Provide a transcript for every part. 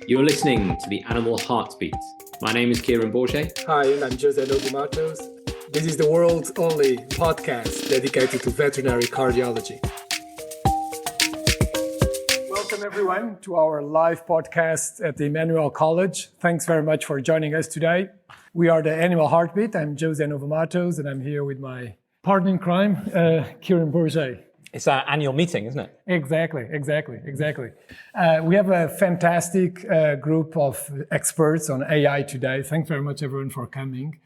You're listening to the Animal Heartbeat. My name is Kieran and Jose. Hi, and I'm Jose. This is the world's only podcast dedicated to veterinary cardiology. Welcome, everyone, to our live podcast at the Emmanuel College. Thanks very much for joining us today. We are the Animal Heartbeat. I'm Jose Novomatos, and I'm here with my partner in crime, Kieran and Jose. It's our annual meeting, isn't it? Exactly. We have a fantastic group of experts on AI today. Thanks very much, everyone, for coming.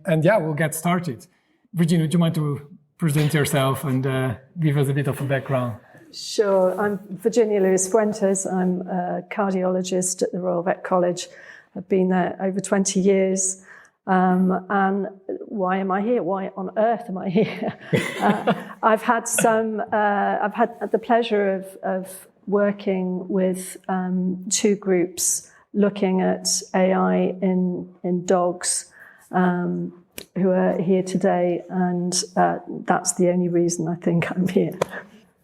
And yeah, we'll get started. Virginia, would you mind to present yourself and give us a bit of a background? Sure. I'm Virginia Lewis-Fuentes. I'm a cardiologist at the Royal Vet College. I've been there over 20 years. And why am I here? Why on earth am I here? I've had the pleasure of working with two groups looking at AI in dogs who are here today, and that's the only reason I think I'm here.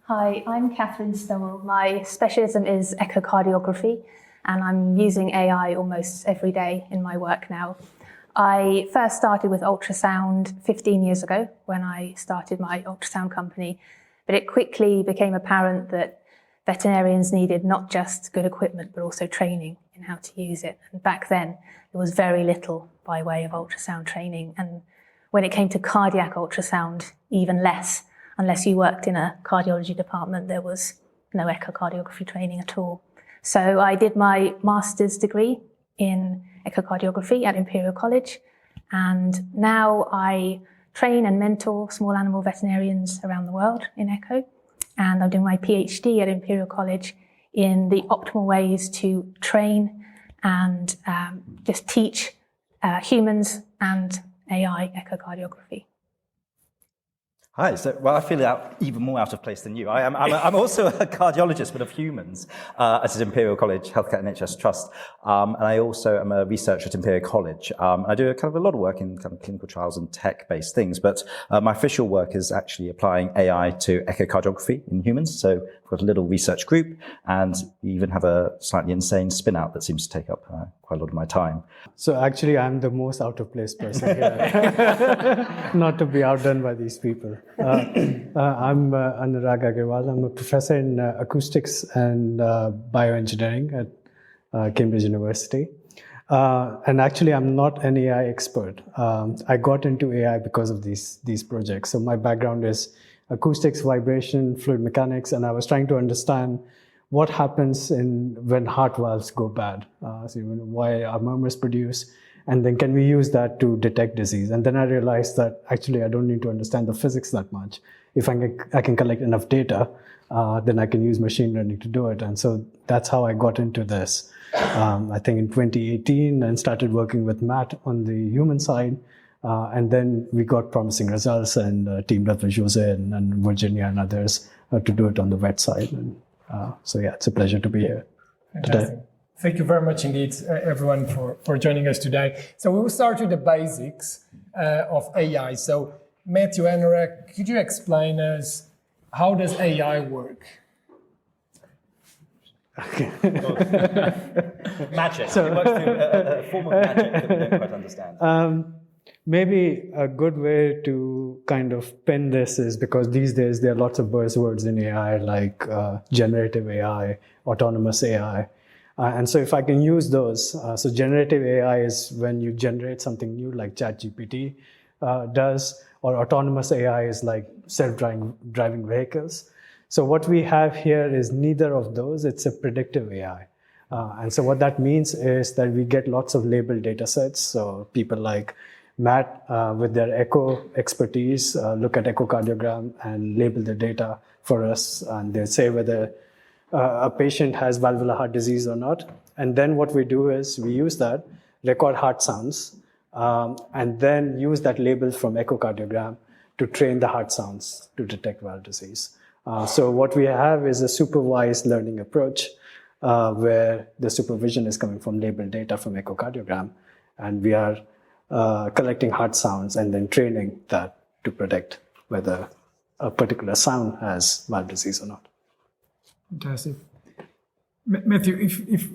Hi, I'm Catherine Stowell. My specialism is echocardiography, and I'm using AI almost every day in my work now. I first started with ultrasound 15 years ago when I started my ultrasound company, but it quickly became apparent that veterinarians needed not just good equipment, but also training in how to use it. And back then, there was very little by way of ultrasound training. And when it came to cardiac ultrasound, even less. Unless you worked in a cardiology department, there was no echocardiography training at all. So I did my master's degree in echocardiography at Imperial College, and now I train and mentor small animal veterinarians around the world in echo, and I'm doing my PhD at Imperial College in the optimal ways to train and just teach humans and AI echocardiography. Hi, I feel even more out of place than you. I'm also a cardiologist, but of humans, at Imperial College Healthcare NHS Trust. And I also am a researcher at Imperial College. I do a lot of work in kind of clinical trials and tech-based things, but my official work is actually applying AI to echocardiography in humans. So we've got a little research group, and we even have a slightly insane spin-out that seems to take up quite a lot of my time. So actually, I'm the most out-of-place person here, not to be outdone by these people. I'm Anurag Agarwal. I'm a professor in acoustics and bioengineering at Cambridge University. And actually, I'm not an AI expert. I got into AI because of these projects. So my background is acoustics, vibration, fluid mechanics, and I was trying to understand what happens when heart valves go bad. Why are murmurs produced? And then can we use that to detect disease? And then I realized that actually I don't need to understand the physics that much. If I can collect enough data, then I can use machine learning to do it. And so that's how I got into this. I think in 2018, and started working with Matt on the human side. And then we got promising results and teamed up with Jose and Virginia and others to do it on the vet side. And so yeah, it's a pleasure to be here today. Thank you very much indeed, everyone, for joining us today. So we will start with the basics of AI. So Matthew, Anurag, could you explain us how does AI work? Okay. Magic. So, it works through a form of magic that we don't quite understand. Maybe a good way to kind of pin this is because these days there are lots of buzzwords in AI like generative AI, autonomous AI. And so if I can use those, so generative AI is when you generate something new like ChatGPT does, or autonomous AI is like self-driving vehicles. So what we have here is neither of those, it's a predictive AI. And so what that means is that we get lots of labeled data sets. So people like Matt with their echo expertise look at echocardiogram and label the data for us, and they say whether a patient has valvular heart disease or not. And then what we do is we use that, record heart sounds, and then use that label from echocardiogram to train the heart sounds to detect valve disease. So what we have is a supervised learning approach where the supervision is coming from labeled data from echocardiogram, and we are collecting heart sounds and then training that to predict whether a particular sound has valve disease or not. Fantastic. Matthew, if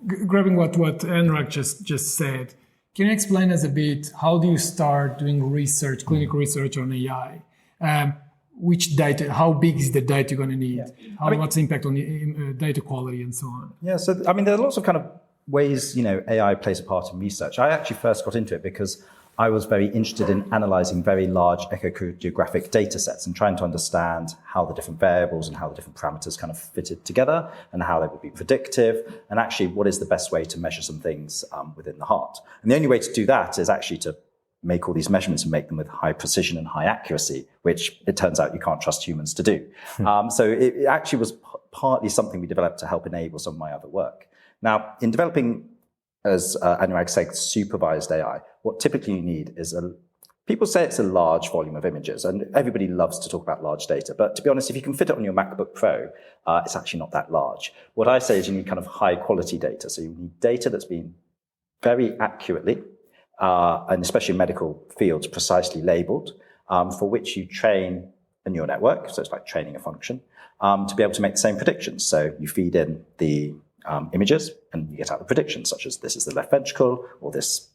Grabbing what Anurag just said, can you explain us a bit, how do you start doing research, clinical research on AI? Which data, how big is the data you're going to need? What's the impact on the data quality and so on? Yeah, so I mean, there are lots of kind of ways, AI plays a part in research. I actually first got into it because I was very interested in analyzing very large echocardiographic data sets and trying to understand how the different variables and how the different parameters kind of fitted together and how they would be predictive, and actually what is the best way to measure some things within the heart. And the only way to do that is actually to make all these measurements and make them with high precision and high accuracy, which it turns out you can't trust humans to do. So it actually was partly something we developed to help enable some of my other work. Now, in developing, as Anurag said, supervised AI, what typically you need is people say it's a large volume of images, and everybody loves to talk about large data. But to be honest, if you can fit it on your MacBook Pro, it's actually not that large. What I say is you need kind of high quality data. So you need data that's been very accurately, and especially in medical fields, precisely labeled, for which you train a neural network. So it's like training a function, to be able to make the same predictions. So you feed in the images and you get out the predictions, such as this is the left ventricle, or this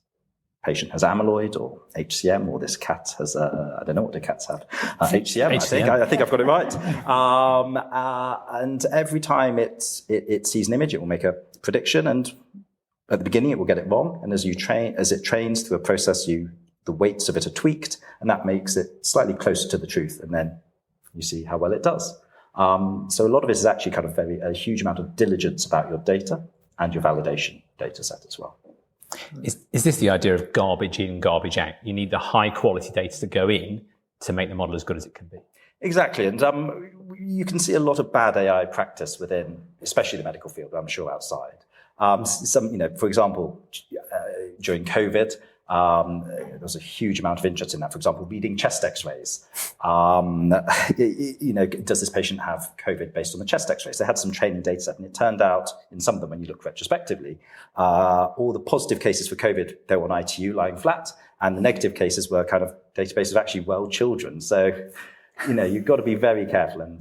patient has amyloid or HCM, or this cat has, I don't know what the cats have, HCM, I think I've got it right. And every time it sees an image, it will make a prediction, and at the beginning it will get it wrong. And as it trains through a process, the weights of it are tweaked, and that makes it slightly closer to the truth. And then you see how well it does. So a lot of it is actually kind of a huge amount of diligence about your data and your validation data set as well. Is this the idea of garbage in, garbage out? You need the high quality data to go in to make the model as good as it can be. Exactly. And you can see a lot of bad AI practice within, especially the medical field, but I'm sure outside. For example, during COVID, there was a huge amount of interest in that. For example, reading chest x-rays. Does this patient have COVID based on the chest x-rays? They had some training data set, and it turned out in some of them, when you look retrospectively, all the positive cases for COVID, they were on ITU lying flat, and the negative cases were kind of database of actually well children. So, you've got to be very careful, and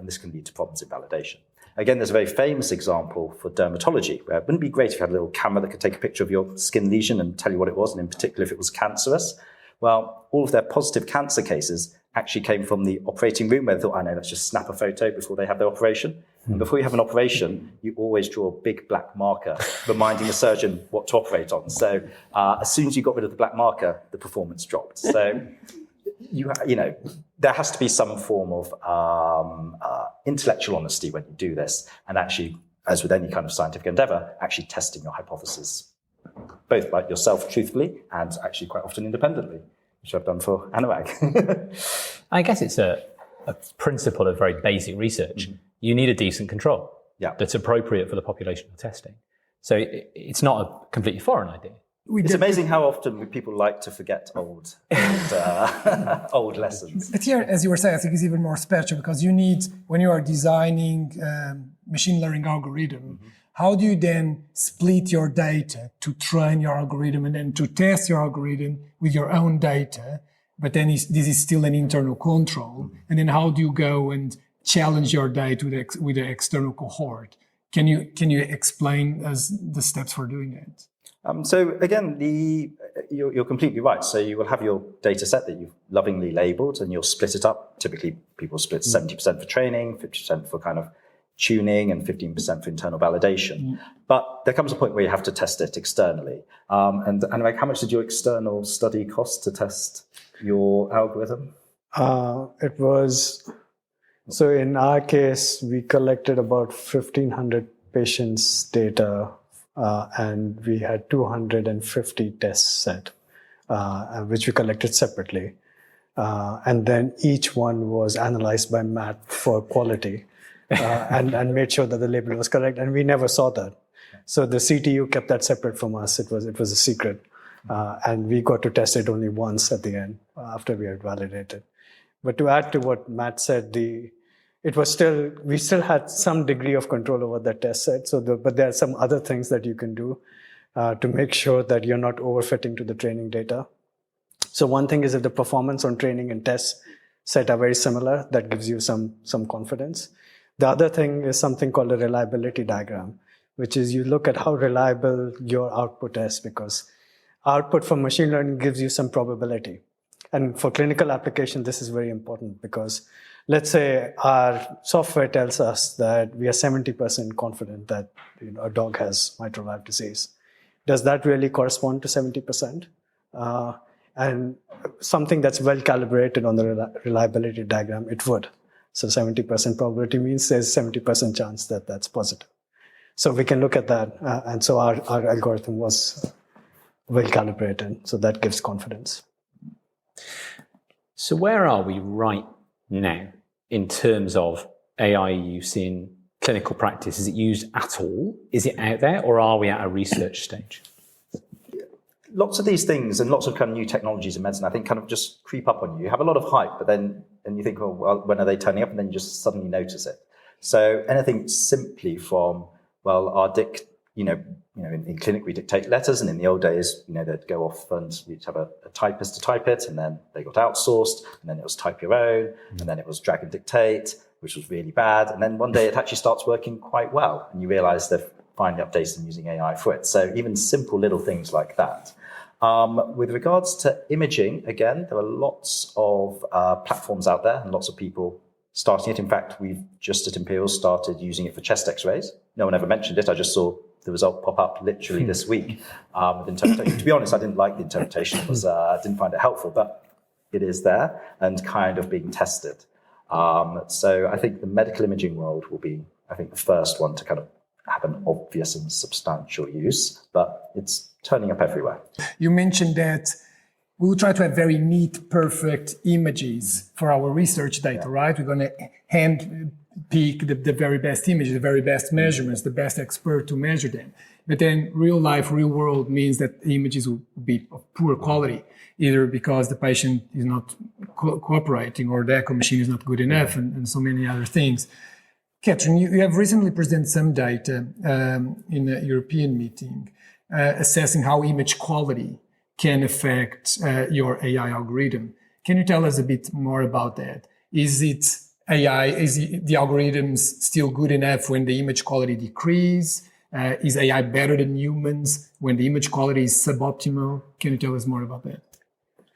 this can lead to problems in validation. Again, there's a very famous example for dermatology, where it wouldn't be great if you had a little camera that could take a picture of your skin lesion and tell you what it was, and in particular if it was cancerous. Well, all of their positive cancer cases actually came from the operating room, where they thought, let's just snap a photo before they have their operation. And before you have an operation, you always draw a big black marker reminding the surgeon what to operate on. So as soon as you got rid of the black marker, the performance dropped. So there has to be some form of intellectual honesty when you do this, and actually, as with any kind of scientific endeavor, actually testing your hypothesis, both by yourself truthfully and actually quite often independently, which I've done for Anurag. I guess it's a principle of very basic research. Mm-hmm. You need a decent control that's appropriate for the population you're testing. So it's not a completely foreign idea. It's amazing how often people like to forget old lessons. But here, as you were saying, I think it's even more special, because you need, when you are designing machine learning algorithm, how do you then split your data to train your algorithm and then to test your algorithm with your own data? But then this is still an internal control. And then how do you go and challenge your data with the external cohort? Can you explain us the steps for doing that? So again, you're completely right. So you will have your data set that you've lovingly labeled, and you'll split it up. Typically, people split 70% for training, 50% for kind of tuning, and 15% for internal validation. But there comes a point where you have to test it externally. And Anurag, how much did your external study cost to test your algorithm? It was, so in our case, we collected about 1,500 patients' data. And we had 250 tests set, which we collected separately. And then each one was analyzed by Matt for quality and made sure that the label was correct. And we never saw that. So the CTU kept that separate from us. It was a secret. And we got to test it only once at the end after we had validated. But to add to what Matt said, we still had some degree of control over that test set. But there are some other things that you can do to make sure that you're not overfitting to the training data. So one thing is, if the performance on training and test set are very similar, that gives you some confidence. The other thing is something called a reliability diagram, which is you look at how reliable your output is, because output from machine learning gives you some probability. And for clinical application, this is very important because let's say our software tells us that we are 70% confident that a dog has mitral valve disease. Does that really correspond to 70%? And something that's well calibrated on the reliability diagram, it would. So 70% probability means there's 70% chance that that's positive. So we can look at that. And so our algorithm was well calibrated. So that gives confidence. So where are we right now in terms of AI use in clinical practice? Is it used at all? Is it out there, or are we at a research stage? Lots of these things and lots of kind of new technologies in medicine, I think, kind of just creep up on you. You have a lot of hype, but then and you think, well, when are they turning up? And then you just suddenly notice it. So anything simply from, well, in clinic we dictate letters, and in the old days, they'd go off and you'd have a typist to type it, and then they got outsourced, and then it was type your own, and then it was drag and dictate, which was really bad. And then one day it actually starts working quite well, and you realize they've finally updated and using AI for it. So even simple little things like that. With regards to imaging, again, there are lots of platforms out there and lots of people starting it. In fact, we've just at Imperial started using it for chest x-rays. No one ever mentioned it. I just saw the result pop up literally this week with interpretation. To be honest, I didn't like the interpretation because I didn't find it helpful, but it is there and kind of being tested. So I think the medical imaging world will be, the first one to kind of have an obvious and substantial use, but it's turning up everywhere. You mentioned that we will try to have very neat, perfect images for our research data, right? We're going to hand pick the very best images, the very best measurements, the best expert to measure them. But then real life, real world means that images will be of poor quality, either because the patient is not cooperating or the echo machine is not good enough, and so many other things. Catherine, you have recently presented some data in a European meeting assessing how image quality can affect your AI algorithm. Can you tell us a bit more about that? Is the algorithms still good enough when the image quality decreases? Is AI better than humans when the image quality is suboptimal? Can you tell us more about that?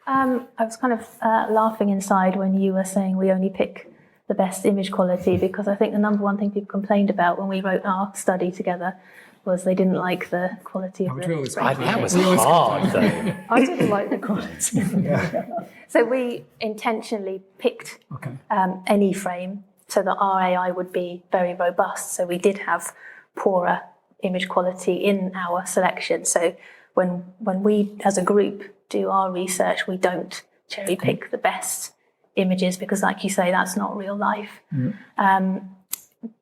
I was kind of laughing inside when you were saying we only pick the best image quality, because I think the number one thing people complained about when we wrote our study together was they didn't like the quality of the that was hard, though. I didn't like the quality. So we intentionally picked any frame so that our AI would be very robust. So we did have poorer image quality in our selection. So when we, as a group, do our research, we don't cherry pick the best images because, like you say, that's not real life.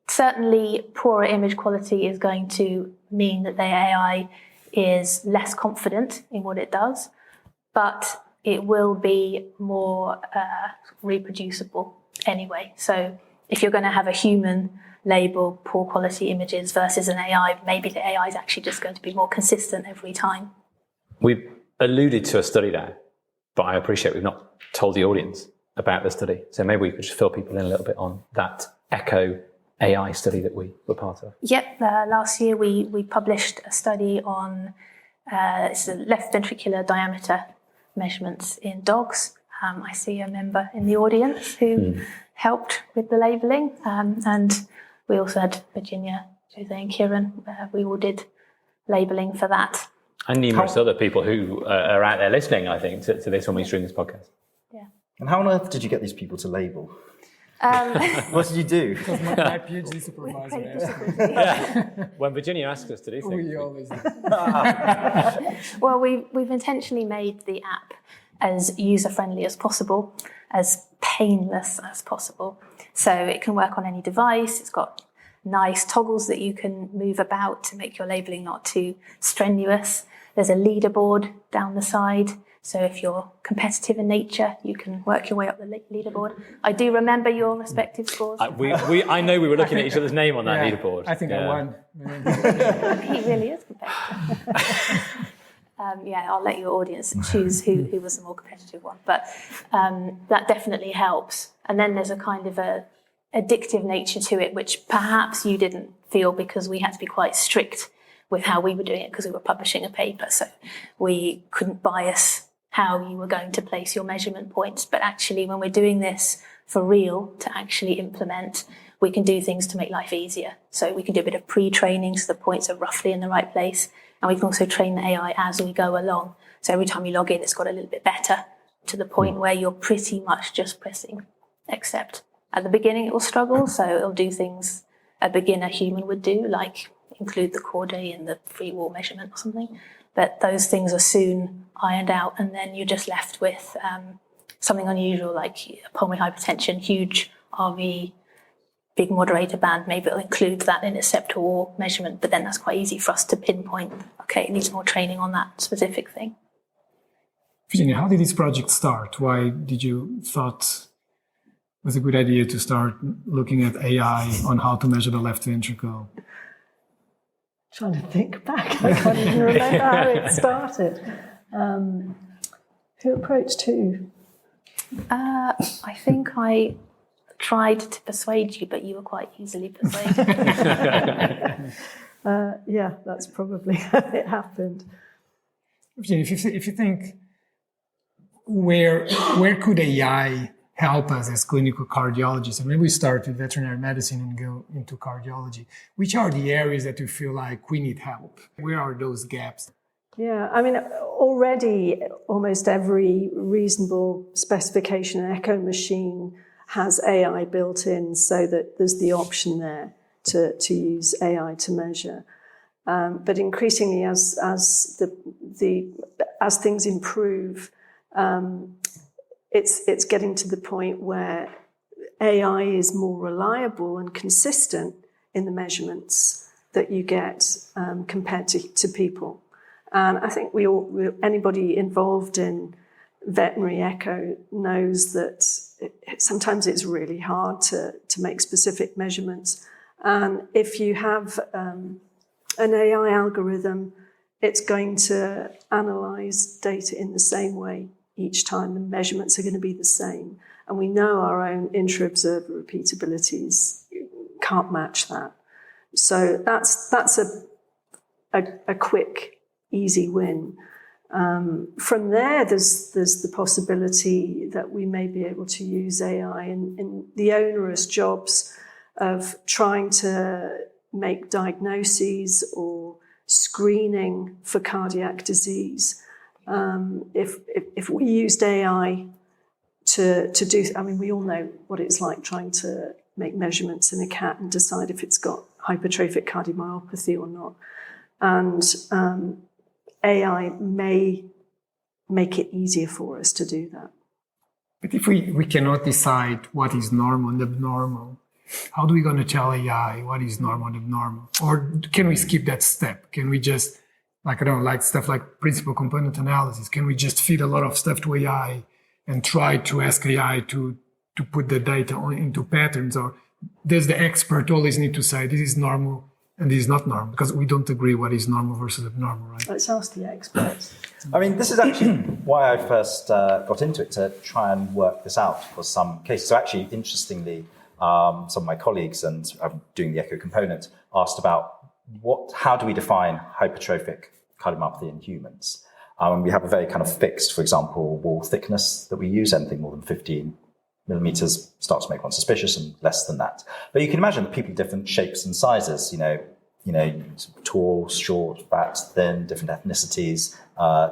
Certainly, poorer image quality is going to mean that the AI is less confident in what it does, but it will be more reproducible anyway. So if you're going to have a human label poor quality images versus an AI, maybe the AI is actually just going to be more consistent every time. We've alluded to a study there, but I appreciate we've not told the audience about the study. So maybe we could just fill people in a little bit on that Echo AI study that we were part of. Yep, last year we published a study on it's a left ventricular diameter measurements in dogs. I see a member in the audience who helped with the labelling, and we also had Virginia, Jose and Kieran. We all did labelling for that. And numerous other people who are out there listening, I think, to this when we stream this podcast. Yeah. And how on earth did you get these people to label? What did you do? Because my PhD supervisor When Virginia asks us to do things. we always do. Well, we've intentionally made the app as user-friendly as possible, as painless as possible. So it can work on any device. It's got nice toggles that you can move about to make your labelling not too strenuous. There's a leaderboard down the side. So if you're competitive in nature, you can work your way up the leaderboard. I do remember your respective scores. I know we were looking at each other's name on that leaderboard. I think I won. He really is competitive. I'll let your audience choose who was the more competitive one. But that definitely helps. And then there's a kind of a addictive nature to it, which perhaps you didn't field because we had to be quite strict with how we were doing it because we were publishing a paper. So we couldn't bias how you were going to place your measurement points. But actually, when we're doing this for real to actually implement, we can do things to make life easier. So we can do a bit of pre-training so the points are roughly in the right place. And we can also train the AI as we go along. So every time you log in, it's got a little bit better to the point where you're pretty much just pressing accept. At the beginning, it will struggle. So it'll do things a beginner human would do, like include the chordae in the free wall measurement or something. But those things are soon ironed out. And then you're just left with something unusual like pulmonary hypertension, huge RV, big moderator band. Maybe it'll include that in its septal wall measurement, but then that's quite easy for us to pinpoint. Okay, it needs more training on that specific thing. Virginia, how did this project start? Why did you thought it was a good idea to start looking at AI on how to measure the left ventricle? Trying to think back, I can't even remember how it started. Who approached who? I think I tried to persuade you, but you were quite easily persuaded. Yeah, that's probably how it happened. Virginia, if you think, where could AI help us as clinical cardiologists? And maybe we start with veterinary medicine and go into cardiology. Which are the areas that you feel like we need help? Where are those gaps? Yeah, I mean, already almost every reasonable specification echo machine has AI built in so that there's the option there to use AI to measure. But increasingly, as things improve, it's getting to the point where AI is more reliable and consistent in the measurements that you get compared to people. And I think anybody involved in veterinary echo knows that sometimes it's really hard to make specific measurements. And if you have an AI algorithm, it's going to analyze data in the same way each time. The measurements are going to be the same. And we know our own intra-observer repeatabilities can't match that. So that's a quick, easy win. From there, there's the possibility that we may be able to use AI in the onerous jobs of trying to make diagnoses or screening for cardiac disease. If we used AI to do, I mean, we all know what it's like trying to make measurements in a cat and decide if it's got hypertrophic cardiomyopathy or not. And AI may make it easier for us to do that. But if we cannot decide what is normal and abnormal, how are we going to tell AI what is normal and abnormal? Or can we skip that step? Can we just, like stuff like principal component analysis, can we just feed a lot of stuff to AI and try to ask AI to put the data into patterns? Or does the expert always need to say this is normal and this is not normal? Because we don't agree what is normal versus abnormal, right? Let's ask the experts. I mean, this is actually why I first got into it, to try and work this out for some cases. So actually, interestingly, some of my colleagues, and I'm doing the echo component, asked about how do we define hypertrophic cardiomyopathy in humans? And we have a very kind of fixed, for example, wall thickness that we use. Anything more than 15 millimeters starts to make one suspicious, and less than that. But you can imagine that people of different shapes and sizes, tall, short, fat, thin, different ethnicities,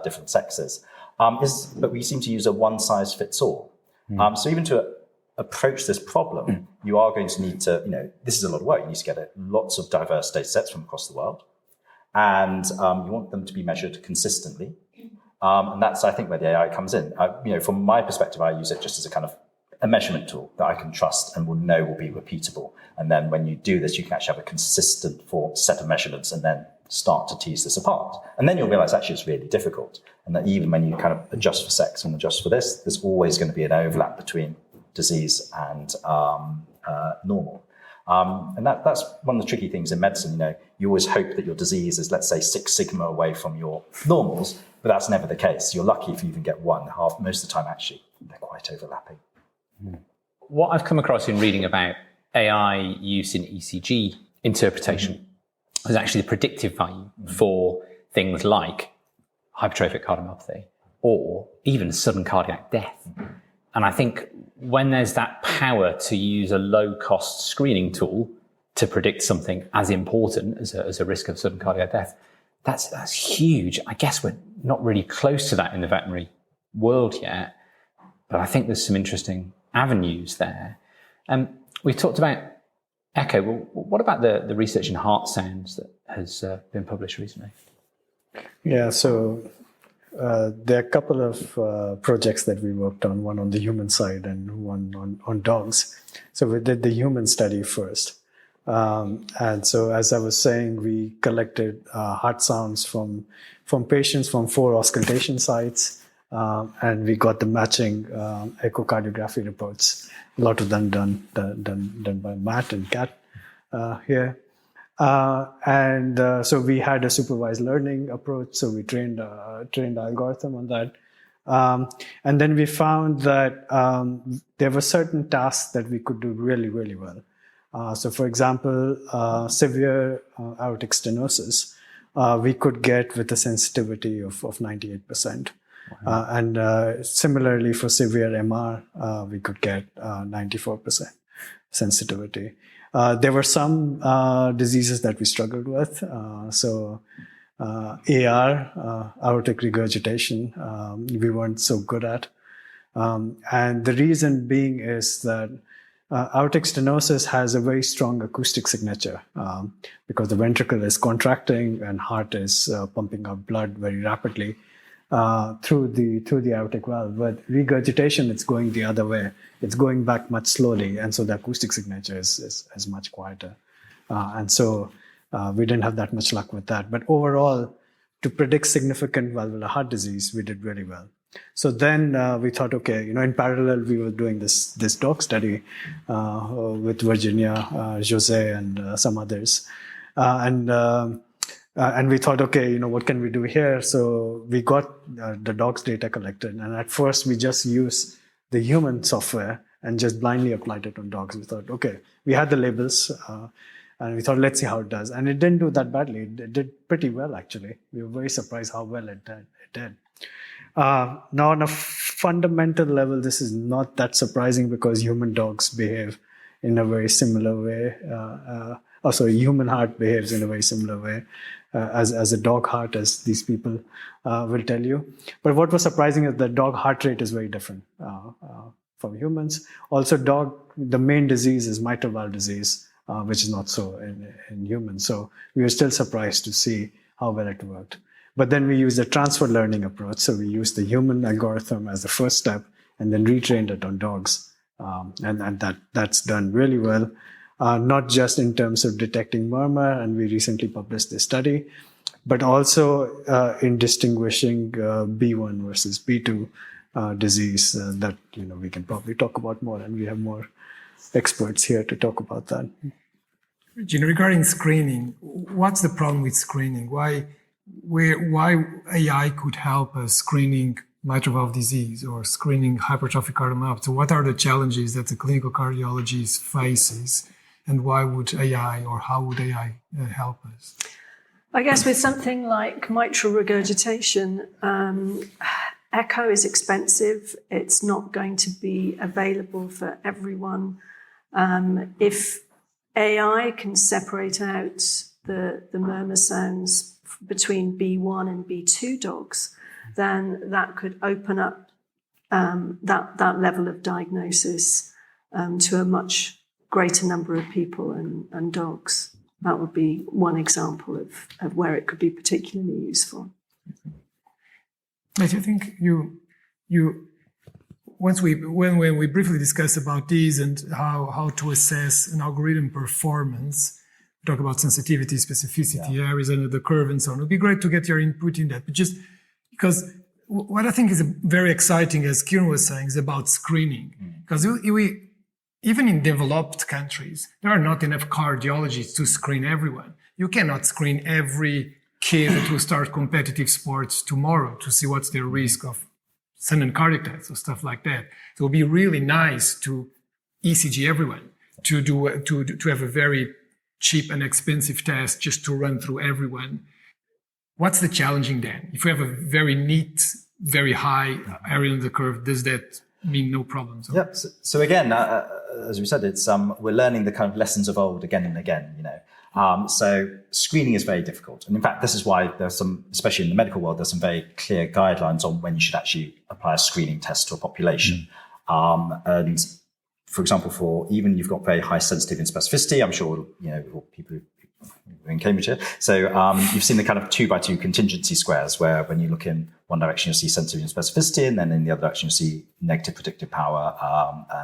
different sexes. But we seem to use a one-size-fits-all. So even to approach this problem, you are going to need to, this is a lot of work. You need to get lots of diverse data sets from across the world. And you want them to be measured consistently. And that's, I think, where the AI comes in. From my perspective, I use it just as a kind of a measurement tool that I can trust and will be repeatable. And then when you do this, you can actually have a consistent set of measurements and then start to tease this apart. And then you'll realize actually it's really difficult. And that even when you kind of adjust for sex and adjust for this, there's always going to be an overlap between disease and normal. And that's one of the tricky things in medicine. You always hope that your disease is, let's say, 6 sigma away from your normals, but that's never the case. You're lucky if you even get 1.5. Most of the time, actually, they're quite overlapping. What I've come across in reading about AI use in ECG interpretation was actually the predictive value for things like hypertrophic cardiomyopathy or even sudden cardiac death. And I think when there's that power to use a low-cost screening tool to predict something as important as a risk of sudden cardiac death, that's huge. I guess we're not really close to that in the veterinary world yet, but I think there's some interesting avenues there. We talked about echo. Well, what about the research in heart sounds that has been published recently? Yeah, so there are a couple of projects that we worked on, one on the human side and one on dogs. So we did the human study first. And so, as I was saying, we collected heart sounds from patients from 4 auscultation sites, and we got the matching echocardiography reports. A lot of them done by Matt and Kat here. So we had a supervised learning approach. So we trained the algorithm on that. And then we found that there were certain tasks that we could do really, really well. So for example, severe aortic stenosis, we could get with a sensitivity of 98%. Wow. And similarly for severe MR, we could get 94% sensitivity. There were some diseases that we struggled with. AR, aortic regurgitation, we weren't so good at. And the reason being is that aortic stenosis has a very strong acoustic signature because the ventricle is contracting and heart is pumping out blood very rapidly through the aortic valve. But regurgitation, it's going the other way. It's going back much slowly, and so the acoustic signature is much quieter. And so we didn't have that much luck with that. But overall, to predict significant valvular heart disease, we did really well. So then we thought, okay, in parallel, we were doing this dog study with Virginia, Jose, and some others. And we thought, okay, what can we do here? So we got the dogs data collected. And at first, we just used the human software and just blindly applied it on dogs. We thought, okay, we had the labels. And we thought, let's see how it does. And it didn't do that badly. It did pretty well, actually. We were very surprised how well it did. Now, on a fundamental level, this is not that surprising because human dogs behave in a very similar way. Human heart behaves in a very similar way as a dog heart, as these people will tell you. But what was surprising is that dog heart rate is very different from humans. Also, the main disease is mitral valve disease, which is not so in humans. So we were still surprised to see how well it worked. But then we used a transfer learning approach. So we used the human algorithm as the first step and then retrained it on dogs. And that's done really well, not just in terms of detecting murmur, and we recently published this study, but also in distinguishing B1 versus B2 disease that we can probably talk about more, and we have more experts here to talk about that. Regarding screening, what's the problem with screening? Why AI could help us screening mitral valve disease or screening hypertrophic cardiomyopathy? What are the challenges that the clinical cardiologist faces, and why would AI or how would AI help us? I guess with something like mitral regurgitation, echo is expensive. It's not going to be available for everyone. If AI can separate out the murmur sounds between B1 and B2 dogs, then that could open up that level of diagnosis to a much greater number of people and dogs. That would be one example of where it could be particularly useful. I think when we briefly discussed about these and how to assess an algorithm performance, talk about sensitivity, specificity, areas under the curve, and so on. It would be great to get your input in that. But just because what I think is very exciting, as Kieran was saying, is about screening. Because even in developed countries, there are not enough cardiologists to screen everyone. You cannot screen every kid that will start competitive sports tomorrow to see what's their risk of sudden cardiac death or stuff like that. So it would be really nice to ECG everyone, to have a very cheap and expensive test just to run through everyone. What's the challenging then? If we have a very neat, very high area under the curve, does that mean no problems? Yeah. So again, as we said, it's we're learning the kind of lessons of old again and again. So screening is very difficult, and in fact, this is why there's some, especially in the medical world, there's some very clear guidelines on when you should actually apply a screening test to a population. And for example, even you've got very high sensitivity and specificity. I'm sure people who are in Cambridge here. So you've seen the kind of 2x2 contingency squares, where when you look in one direction, you'll see sensitivity and specificity, and then in the other direction, you'll see negative predictive power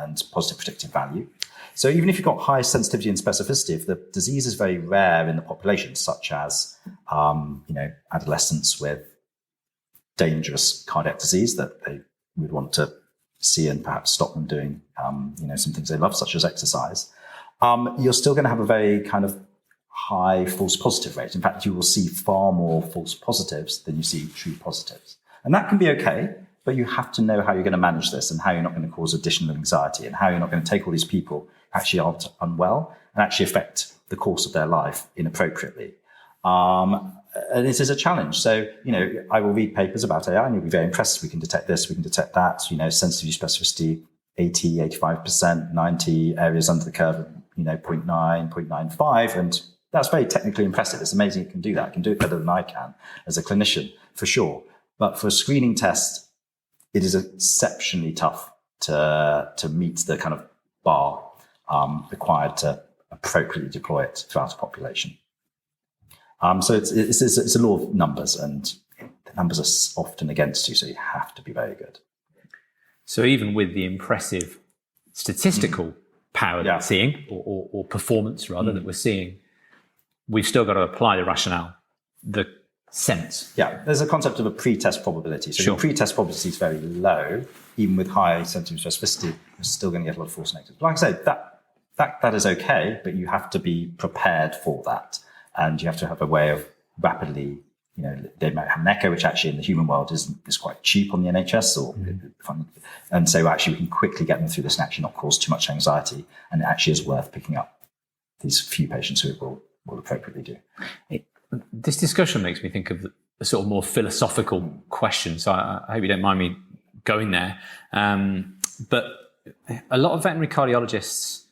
and positive predictive value. So even if you've got high sensitivity and specificity, if the disease is very rare in the population, such as adolescents with dangerous cardiac disease that they would want to see and perhaps stop them doing some things they love, such as exercise, you're still going to have a very kind of high false positive rate. In fact, you will see far more false positives than you see true positives. And that can be okay, but you have to know how you're going to manage this and how you're not going to cause additional anxiety and how you're not going to take all these people who actually aren't unwell and actually affect the course of their life inappropriately. And this is a challenge. So, I will read papers about AI and you'll be very impressed. We can detect this, we can detect that, sensitivity, specificity, 80, 85%, 90 areas under the curve, 0.9, 0.95. And that's very technically impressive. It's amazing it can do that. It can do it better than I can as a clinician, for sure. But for a screening test, it is exceptionally tough to meet the kind of bar required to appropriately deploy it throughout a population. So it's a law of numbers, and the numbers are often against you, so you have to be very good. So even with the impressive statistical power that we're seeing, or performance rather, that we're seeing, we've still got to apply the rationale, the sense. Yeah, there's a concept of a pre-test probability. So the pre-test probability is very low. Even with high sensitivity specificity, you're still going to get a lot of false negatives. But like I say, that is okay, but you have to be prepared for that. And you have to have a way of rapidly, they might have an echo, which actually in the human world is quite cheap on the NHS, and so actually we can quickly get them through this and actually not cause too much anxiety, and it actually is worth picking up these few patients who will appropriately do. This discussion makes me think of a sort of more philosophical question, so I hope you don't mind me going there. But a lot of veterinary cardiologists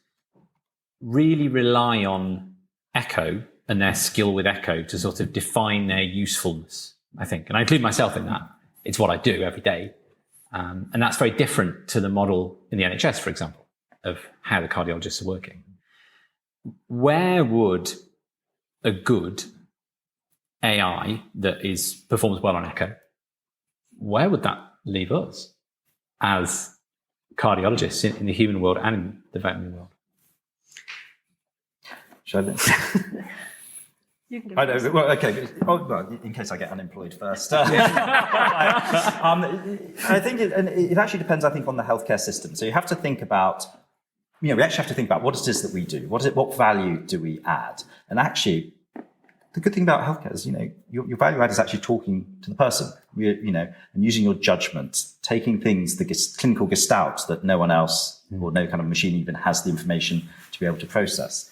really rely on echo and their skill with echo to sort of define their usefulness, I think. And I include myself in that. It's what I do every day. And that's very different to the model in the NHS, for example, of how the cardiologists are working. Where would a good AI that performs well on echo, where would that leave us as cardiologists in the human world and in the veterinary world? Shall I? You can I know. Well, okay. In case I get unemployed first. I think it actually depends, I think, on the healthcare system. So you have to think about, we actually have to think about what it is that we do. What value do we add? And actually, the good thing about healthcare is, your value add is actually talking to the person, and using your judgment, taking things, the clinical gestalt that no one else or no kind of machine even has the information to be able to process.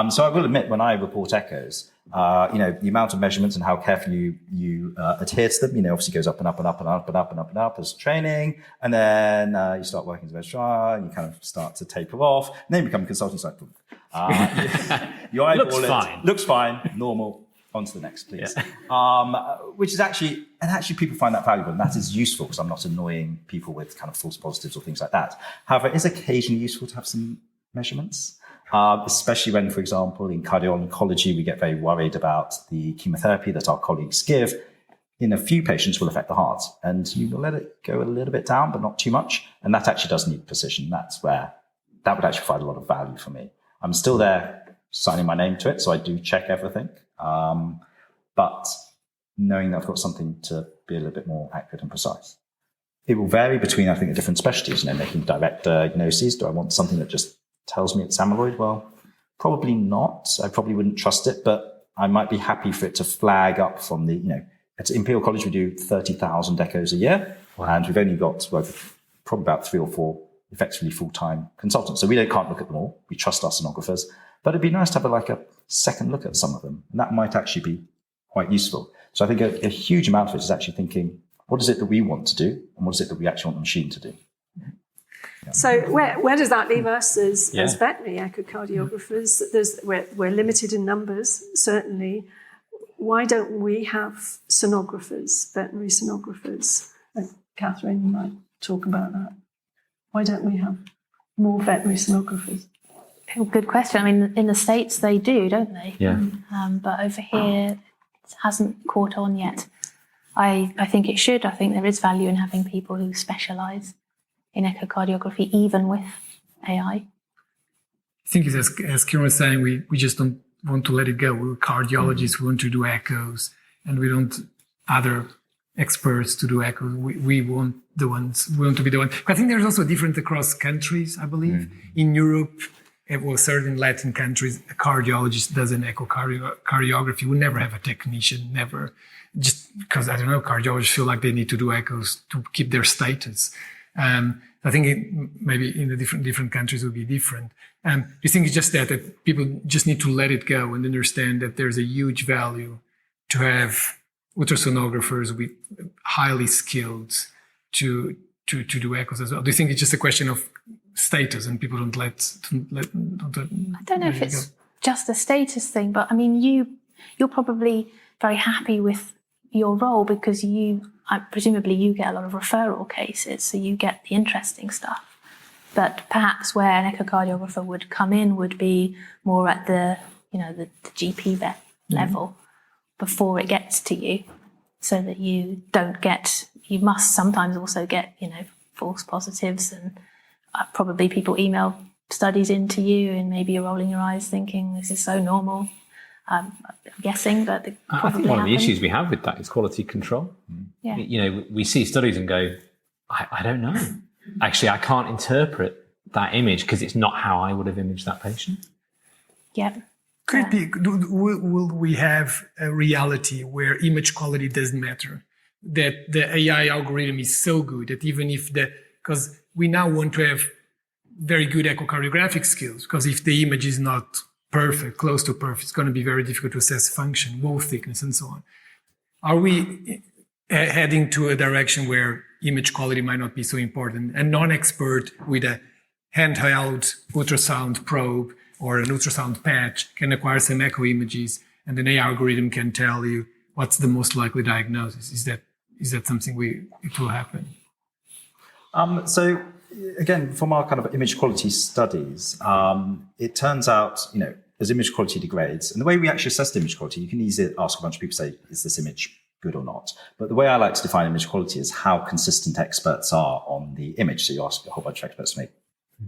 So I will admit, when I report echoes, the amount of measurements and how carefully you adhere to them, obviously goes up and up and up and up and up and up and up as training. And then you start working as a registrar and you kind of start to taper off. And then you become a consultant. You eyeball it. Looks fine. Normal. On to the next, please. Yeah. Which is actually people find that valuable, and that is useful because I'm not annoying people with kind of false positives or things like that. However, it is occasionally useful to have some measurements. Especially when, for example, in cardiology, we get very worried about the chemotherapy that our colleagues give. In a few patients will affect the heart, and you will let it go a little bit down, but not too much. And that actually does need precision. That's where that would actually provide a lot of value for me. I'm still there signing my name to it, so I do check everything. But knowing that I've got something to be a little bit more accurate and precise. It will vary between, I think, the different specialties, making direct diagnoses. Do I want something that just tells me it's amyloid? Well, probably not. I probably wouldn't trust it, but I might be happy for it to flag up from the, at Imperial College, we do 30,000 echoes a year. Wow. And we've only got probably about 3 or 4 effectively full-time consultants. So we can't look at them all. We trust our sonographers, but it'd be nice to have a second look at some of them. And that might actually be quite useful. So I think a huge amount of it is actually thinking, what is it that we want to do? And what is it that we actually want the machine to do? Yeah. So where does that leave us as veterinary echocardiographers? We're limited in numbers, certainly. Why don't we have sonographers, veterinary sonographers? And Catherine, you might talk about that. Why don't we have more veterinary sonographers? Good question. I mean, in the States they do, don't they? Yeah. But over here it hasn't caught on yet. I think it should. I think there is value in having people who specialise in echocardiography, even with AI. I think as Kieran was saying, we just don't want to let it go. We're cardiologists, we want to do echoes, and we don't other experts to do echoes. We want to be the one. I think there's also different across countries, I believe. In Europe, certain Latin countries, a cardiologist does an echocardiography. We never have a technician, never. Just because, I don't know, cardiologists feel like they need to do echoes to keep their status. I think maybe in the different countries will be different. Do you think it's just that people just need to let it go and understand that there's a huge value to have ultrasonographers with highly skilled to do echoes as well? Do you think it's just a question of status and people don't let I don't know if it's just a status thing, but I mean, you're probably very happy with your role because presumably you get a lot of referral cases, so you get the interesting stuff. But perhaps where an echocardiographer would come in would be more at the GP vet level before it gets to you, so that you must sometimes also get, false positives, and probably people email studies into you and maybe you're rolling your eyes thinking this is so normal. I'm guessing, but I think one of the issues we have with that is quality control. Yeah. We see studies and go, I don't know. Actually, I can't interpret that image because it's not how I would have imaged that patient. Yeah. Could it be, will we have a reality where image quality doesn't matter? That the AI algorithm is so good that even if because we now want to have very good echocardiographic skills, because if the image is not perfect, close to perfect, it's going to be very difficult to assess function, wall thickness, and so on. Are we heading to a direction where image quality might not be so important? A non-expert with a handheld ultrasound probe or an ultrasound patch can acquire some echo images, and an AI algorithm can tell you what's the most likely diagnosis. Is that something it will happen? So again, from our kind of image quality studies, it turns out, as image quality degrades, and the way we actually assess the image quality, you can easily ask a bunch of people, say, is this image good or not? But the way I like to define image quality is how consistent experts are on the image. So you ask a whole bunch of experts to make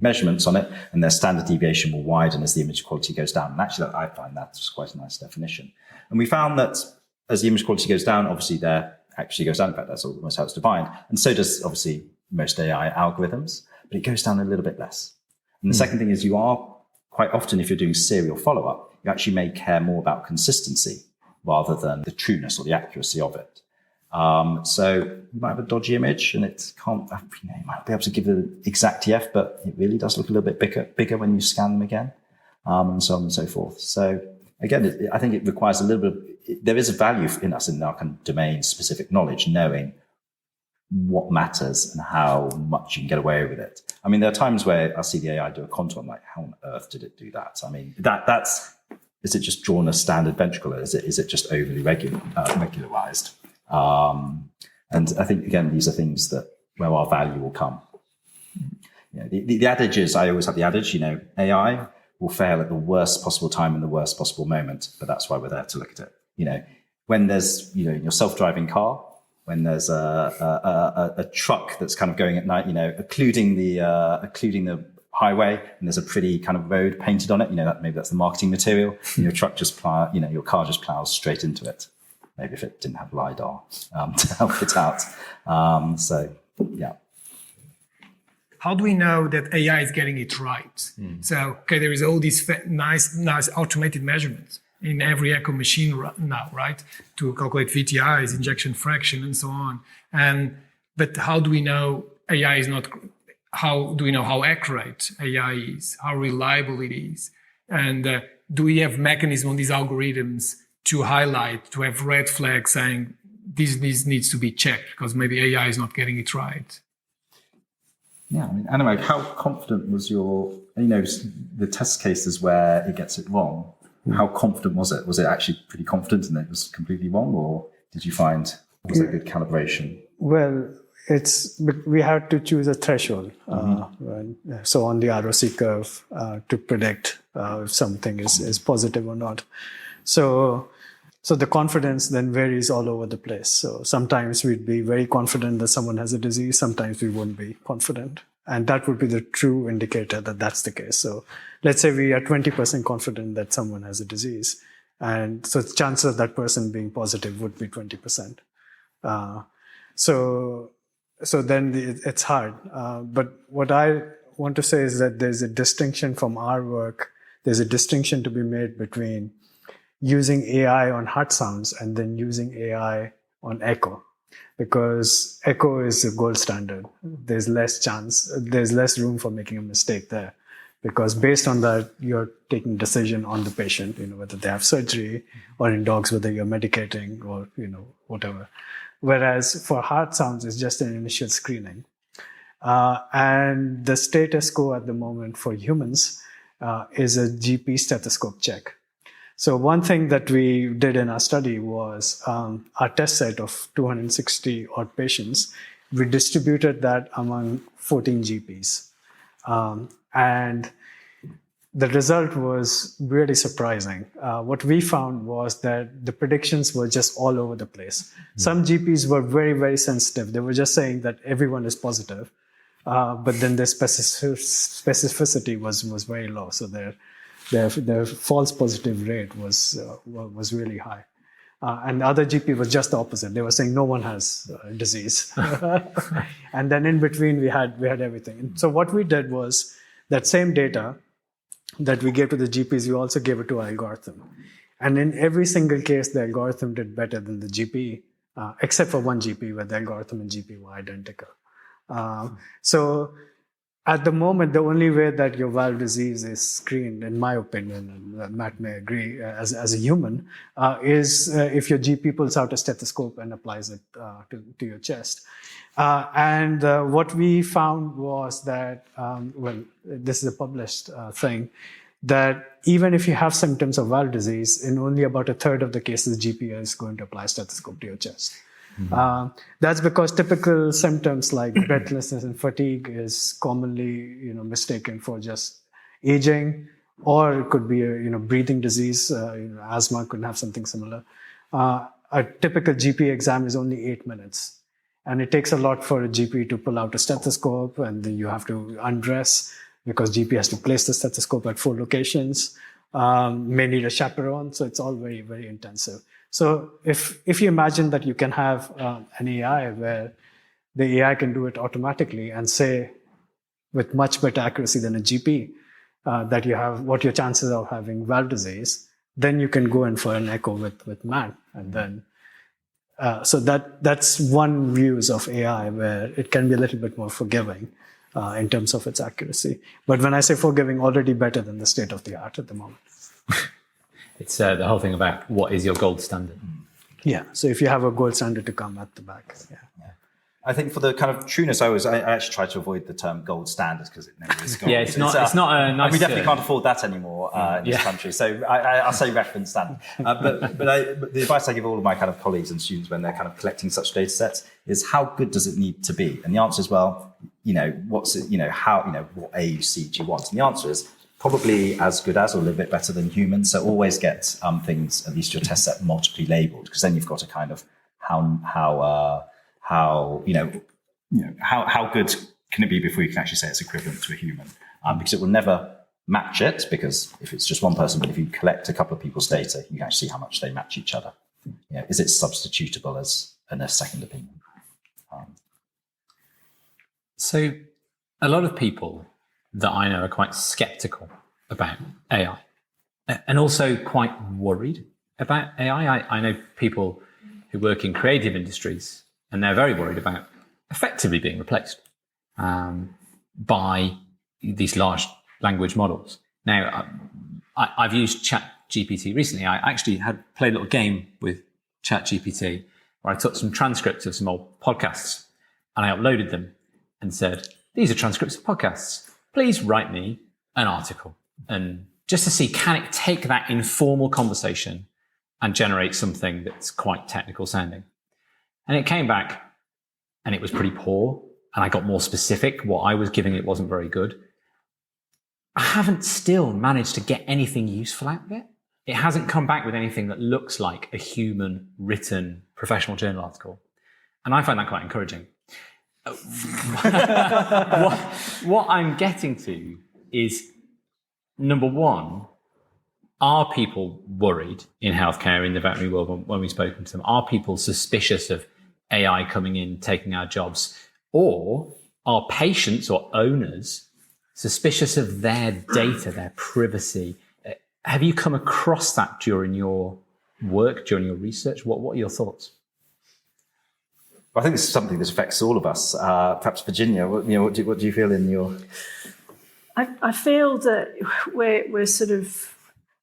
measurements on it, and their standard deviation will widen as the image quality goes down. And actually, I find that's quite a nice definition. And we found that as the image quality goes down, obviously their accuracy goes down. In fact, that's almost how it's defined. And so does obviously most AI algorithms, but it goes down a little bit less. And the second thing is you are quite often, if you're doing serial follow-up, you actually may care more about consistency rather than the trueness or the accuracy of it. So you might have a dodgy image and it can't, you might be able to give the exact TF, but it really does look a little bit bigger when you scan them again, and so on and so forth. So again, I think it requires a little bit, there is a value in us in our kind of domain-specific knowledge, knowing what matters and how much you can get away with it. I mean, there are times where I see the AI do a contour, I'm like, how on earth did it do that? I mean, is it just drawn a standard ventricle? Is it just overly regularized? And I think, again, these are things where our value will come. The adage is, I always have the adage, AI will fail at the worst possible time in the worst possible moment, but that's why we're there to look at it. When there's, in your self-driving car, when there's a truck that's kind of going at night, occluding the highway, and there's a pretty kind of road painted on it, maybe that's the marketing material. Your truck your car just plows straight into it. Maybe if it didn't have LiDAR to help it out. Yeah. How do we know that AI is getting it right? So, there is all these nice automated measurements in every echo machine now, right? To calculate VTIs, injection fraction, and so on. But how do we know AI is not? How do we know how accurate AI is? How reliable it is? And do we have mechanism on these algorithms to highlight, to have red flags saying this needs to be checked because maybe AI is not getting it right? Yeah, I mean, Anurag, how confident was your, the test cases where it gets it wrong? How confident was it? Was it actually pretty confident and it was completely wrong, or did you find was it good calibration? Well, we had to choose a threshold. So on the ROC curve to predict if something is positive or not. So the confidence then varies all over the place. So sometimes we'd be very confident that someone has a disease. Sometimes we wouldn't be confident. And that would be the true indicator that that's the case. So let's say we are 20% confident that someone has a disease. And so the chance of that person being positive would be 20%. So then it's hard. But what I want to say is that there's a distinction from our work. There's a distinction to be made between using AI on heart sounds and then using AI on echo, because echo is the gold standard. There's less room for making a mistake there, because based on that, you're taking decision on the patient, whether they have surgery, or in dogs, whether you're medicating or, whatever. Whereas for heart sounds, it's just an initial screening. And the status quo at the moment for humans is a GP stethoscope check. So one thing that we did in our study was our test set of 260 odd patients, we distributed that among 14 GPs. And the result was really surprising. What we found was that the predictions were just all over the place. Some GPs were very, very sensitive. They were just saying that everyone is positive, but then their specificity was very low. So their false positive rate was really high. And the other GP was just the opposite. They were saying no one has disease. And then in between, we had everything. And so what we did was that same data that we gave to the GPs, we also gave it to our algorithm. And in every single case, the algorithm did better than the GP, except for one GP where the algorithm and GP were identical. So at the moment, the only way that your valve disease is screened, in my opinion, and Matt may agree, as a human, is if your GP pulls out a stethoscope and applies it to your chest. And what we found was that, this is a published thing, that even if you have symptoms of valve disease, in only about a third of the cases, GP is going to apply a stethoscope to your chest. That's because typical symptoms like breathlessness and fatigue is commonly, mistaken for just aging, or it could be a breathing disease. Asthma could have something similar. A typical GP exam is only 8 minutes, and it takes a lot for a GP to pull out a stethoscope, and then you have to undress because GP has to place the stethoscope at 4 locations. May need a chaperone, so it's all very, very intensive. So if you imagine that you can have an AI where the AI can do it automatically and say with much better accuracy than a GP that you have what your chances of having valve disease, then you can go in for an echo with Matt. And then so that's one use of AI where it can be a little bit more forgiving in terms of its accuracy. But when I say forgiving, already better than the state of the art at the moment. It's the whole thing about what is your gold standard. Yeah, so if you have a gold standard to come at the back. Yeah. I think for the kind of trueness, I actually try to avoid the term gold standard because it never is gold. Yeah, it's not a nice. We definitely can't afford that anymore in this country. So I'll say reference standard. But the advice I give all of my kind of colleagues and students when they're kind of collecting such data sets is how good does it need to be? And the answer is, well, what's it, what AUC do you want? And the answer is probably as good as or a little bit better than humans. So always get things, at least your test set, multiply labeled, because then you've got a kind of how good can it be before you can actually say it's equivalent to a human? Because it will never match it, because if it's just one person, but if you collect a couple of people's data, you can actually see how much they match each other. Is it substitutable as a second opinion? So a lot of people that I know are quite skeptical about AI and also quite worried about AI. I know people who work in creative industries and they're very worried about effectively being replaced by these large language models. Now, I've used ChatGPT recently. I actually had played a little game with ChatGPT where I took some transcripts of some old podcasts and I uploaded them and said, these are transcripts of podcasts. Please write me an article. And just to see, can it take that informal conversation and generate something that's quite technical sounding? And it came back and it was pretty poor. And I got more specific. What I was giving it wasn't very good. I haven't still managed to get anything useful out of it. It hasn't come back with anything that looks like a human written professional journal article. And I find that quite encouraging. What I'm getting to is, number one, are people worried in healthcare, in the veterinary world, when we've spoken to them? Are people suspicious of AI coming in, taking our jobs? Or are patients or owners suspicious of their data, their privacy? Have you come across that during your work, during your research? What are your thoughts? I think this is something that affects all of us. Perhaps Virginia, what do you feel in your... I feel that we're sort of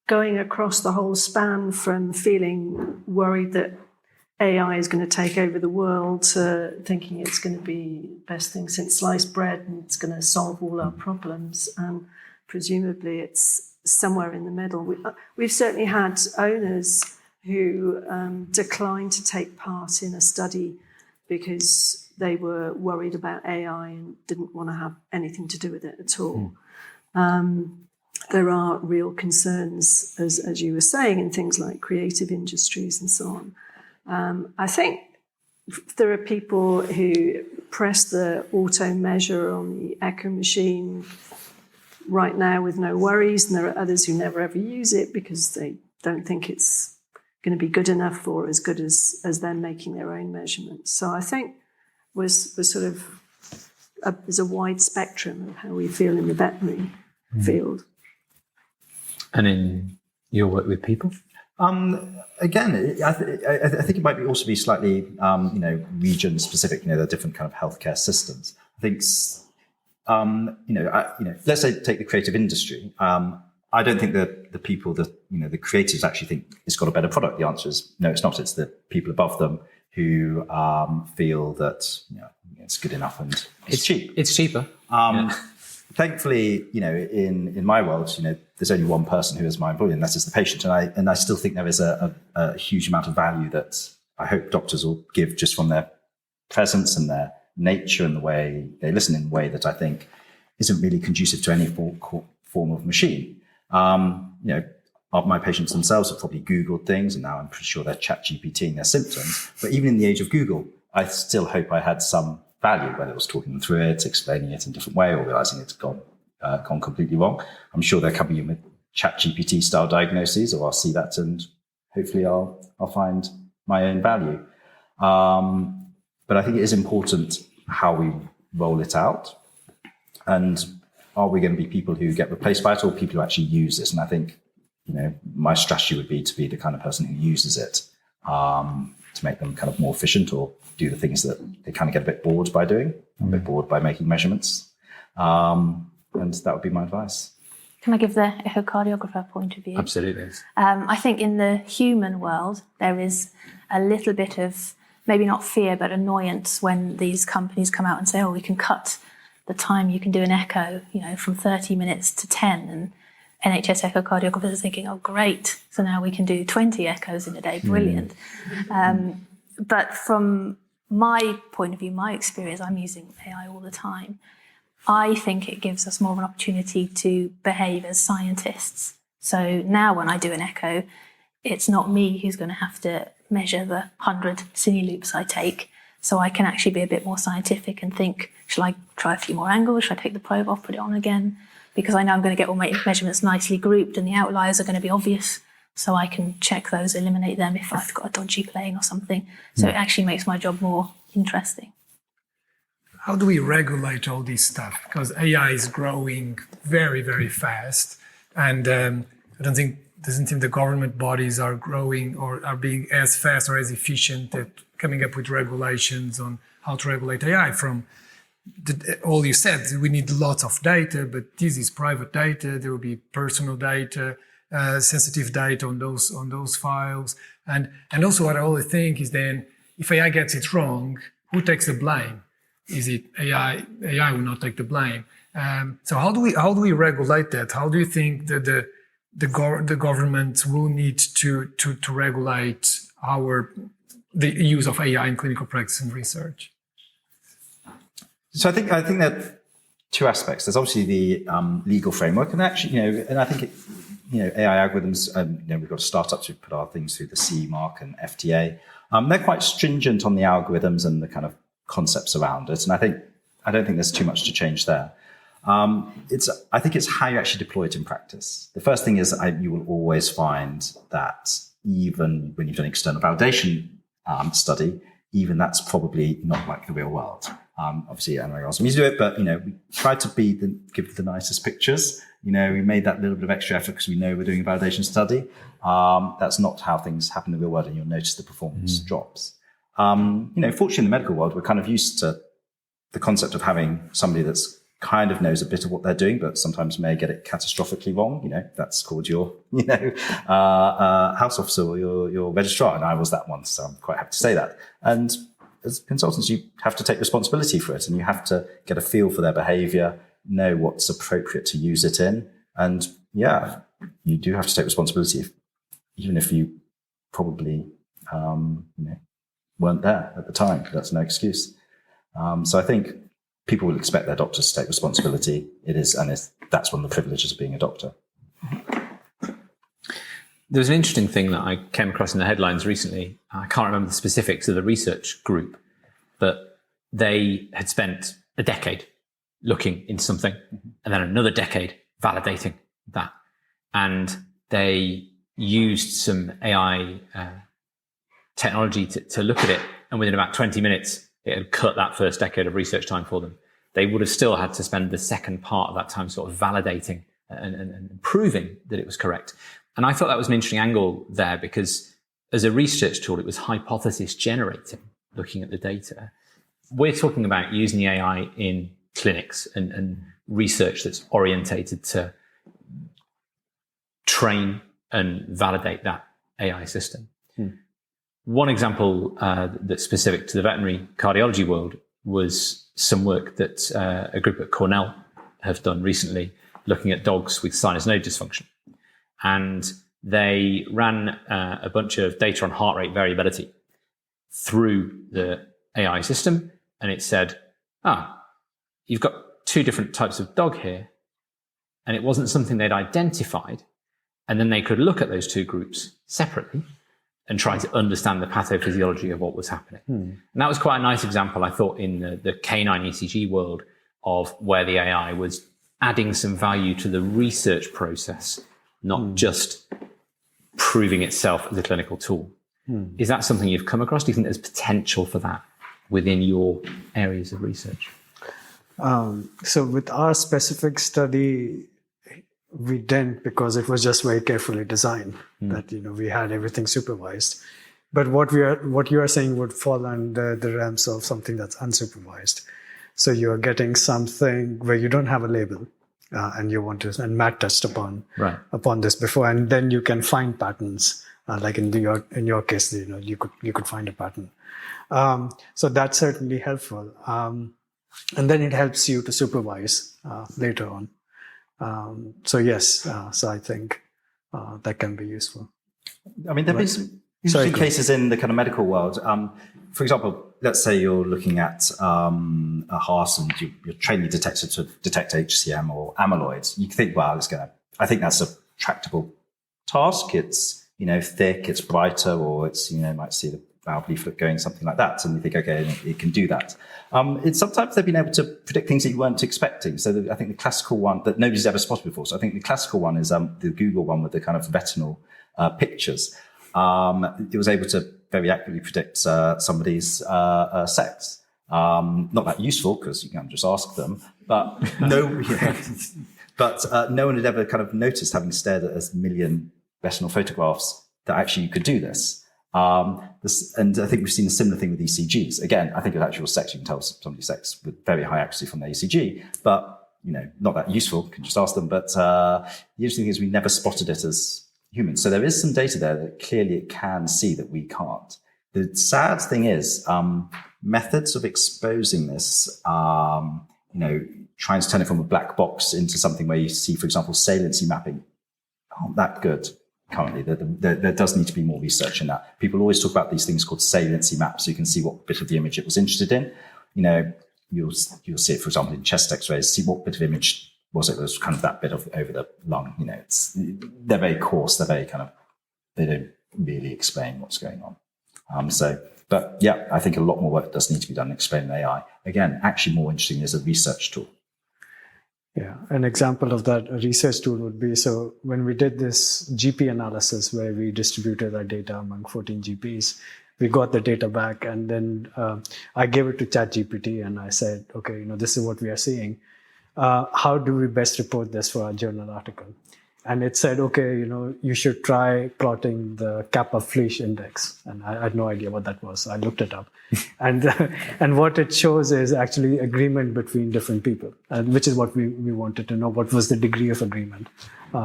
going across the whole span from feeling worried that AI is going to take over the world to thinking it's going to be the best thing since sliced bread and it's going to solve all our problems. And presumably it's somewhere in the middle. We've certainly had owners who declined to take part in a study because they were worried about AI and didn't want to have anything to do with it at all. There are real concerns, as you were saying, in things like creative industries and so on. I think there are people who press the auto measure on the echo machine right now with no worries, and there are others who never ever use it because they don't think it's going to be good enough or as good as them making their own measurements. So I think we're sort of there's a wide spectrum of how we feel in the veterinary field. And in your work with people? Again, I think it might also be slightly, region specific. There are different kind of healthcare systems. I think, let's say take the creative industry. I don't think that the people that the creatives actually think it's got a better product. The answer is no, it's not. It's the people above them who feel that it's good enough and it's cheap. It's cheaper. Thankfully, in my world, there's only one person who is my employee, and that is the patient. And I still think there is a huge amount of value that I hope doctors will give just from their presence and their nature and the way they listen in a way that I think isn't really conducive to any form of machine. My patients themselves have probably Googled things, and now I'm pretty sure they're ChatGPTing their symptoms. But even in the age of Google, I still hope I had some value, whether it was talking them through it, explaining it in a different way, or realizing it's gone completely wrong. I'm sure they're coming in with ChatGPT style diagnoses, or I'll see that and hopefully I'll find my own value. But I think it is important how we roll it out, and are we going to be people who get replaced by it or people who actually use this? And I think, my strategy would be to be the kind of person who uses it to make them kind of more efficient or do the things that they kind of get a bit bored by doing, a bit bored by making measurements. And that would be my advice. Can I give the echocardiographer point of view? Absolutely. I think in the human world, there is a little bit of, maybe not fear, but annoyance when these companies come out and say, we can cut the time you can do an echo, from 30 minutes to 10. And NHS echocardiographers are thinking, great. So now we can do 20 echoes in a day. Brilliant. But from my point of view, my experience, I'm using AI all the time. I think it gives us more of an opportunity to behave as scientists. So now when I do an echo, it's not me who's going to have to measure the 100 cine loops I take. So I can actually be a bit more scientific and think, shall I try a few more angles? Should I take the probe off, put it on again? Because I know I'm going to get all my measurements nicely grouped and the outliers are going to be obvious. So I can check those, eliminate them if I've got a dodgy plane or something. So it actually makes my job more interesting. How do we regulate all this stuff? Because AI is growing very, very fast. And doesn't think the government bodies are growing or are being as fast or as efficient at coming up with regulations on how to regulate AI. From all you said, we need lots of data, but this is private data. There will be personal data. sensitive data on those files. And also what I always think is then if AI gets it wrong, who takes the blame? Is it AI? AI will not take the blame. So how do we regulate that? How do you think that the government will need to regulate the use of AI in clinical practice and research? So I think that two aspects. There's obviously the legal framework, and actually, and I think AI algorithms. We've got startups who put our things through the CE mark and FDA. They're quite stringent on the algorithms and the kind of concepts around it, and I don't think there's too much to change there. I think it's how you actually deploy it in practice. The first thing is you will always find that even when you've done external validation study, even that's probably not like the real world. Obviously, Anurag asked me to do it, but we try to give the nicest pictures. We made that little bit of extra effort because we know we're doing a validation study. That's not how things happen in the real world, and you'll notice the performance drops. Fortunately, in the medical world, we're kind of used to the concept of having somebody that's kind of knows a bit of what they're doing, but sometimes may get it catastrophically wrong. That's called your, house officer or your registrar. And I was that once, so I'm quite happy to say that. And as consultants, you have to take responsibility for it, and you have to get a feel for their behavior, know what's appropriate to use it in. And yeah, you do have to take responsibility, even if you probably, weren't there at the time. That's no excuse. So I think people will expect their doctors to take responsibility. That's one of the privileges of being a doctor. There was an interesting thing that I came across in the headlines recently. I can't remember the specifics of the research group, but they had spent a decade looking into something and then another decade validating that. And they used some AI technology to look at it. And within about 20 minutes, it had cut that first decade of research time for them. They would have still had to spend the second part of that time sort of validating and proving that it was correct. And I thought that was an interesting angle there because as a research tool, it was hypothesis generating, looking at the data. We're talking about using the AI in clinics and research that's orientated to train and validate that AI system. One example that's specific to the veterinary cardiology world was some work that a group at Cornell have done recently looking at dogs with sinus node dysfunction. And they ran a bunch of data on heart rate variability through the AI system. And it said, you've got two different types of dog here. And it wasn't something they'd identified. And then they could look at those two groups separately and try to understand the pathophysiology of what was happening. And that was quite a nice example, I thought, in the canine ECG world of where the AI was adding some value to the research process, not just proving itself as a clinical tool. Is that something you've come across? Do you think there's potential for that within your areas of research? So with our specific study, we didn't, because it was just very carefully designed that we had everything supervised. But what you are saying would fall under the realms of something that's unsupervised. So you are getting something where you don't have a label, and you want to. And Matt touched upon this before, and then you can find patterns. Like in your case, you could find a pattern. So that's certainly helpful, and then it helps you to supervise later on. So yes, so I think that can be useful. I mean, there have been some interesting cases in the kind of medical world. For example, let's say you're looking at a heart and you're training your detector to detect HCM or amyloid. You think, well, I think that's a tractable task. It's, thick, it's brighter, or it's, might see the valve leaflet going, something like that. And you think, okay, it can do that. Sometimes they've been able to predict things that you weren't expecting. So I think the classical one that nobody's ever spotted before. So I think the classical one is the Google one with the kind of retinal pictures. It was able to very accurately predict somebody's sex. Not that useful because you can just ask them, but no one had ever kind of noticed, having stared at a million retinal photographs, that actually you could do this. And I think we've seen a similar thing with ECGs. Again, I think with actual sex, you can tell somebody's sex with very high accuracy from their ECG, but not that useful. You can just ask them. But the interesting thing is we never spotted it as humans. So there is some data there that clearly it can see that we can't. The sad thing is methods of exposing this, trying to turn it from a black box into something where you see, for example, saliency mapping, aren't that good currently. There does need to be more research in that. People always talk about these things called saliency maps, so you can see what bit of the image it was interested in. You'll see it, for example, in chest x-rays, see what bit of image was it was kind of that bit of over the lung. They're very coarse, they don't really explain what's going on. But yeah, I think a lot more work does need to be done in explaining AI. Again, actually more interesting as a research tool. Yeah, an example of that research tool would be, so when we did this GP analysis where we distributed our data among 14 GPs, we got the data back, and then I gave it to ChatGPT and I said, okay, this is what we are seeing. How do we best report this for our journal article? And it said, okay, you should try plotting the Kappa-Fleisch index. And I had no idea what that was. So I looked it up. And what it shows is actually agreement between different people, which is what we wanted to know. What was the degree of agreement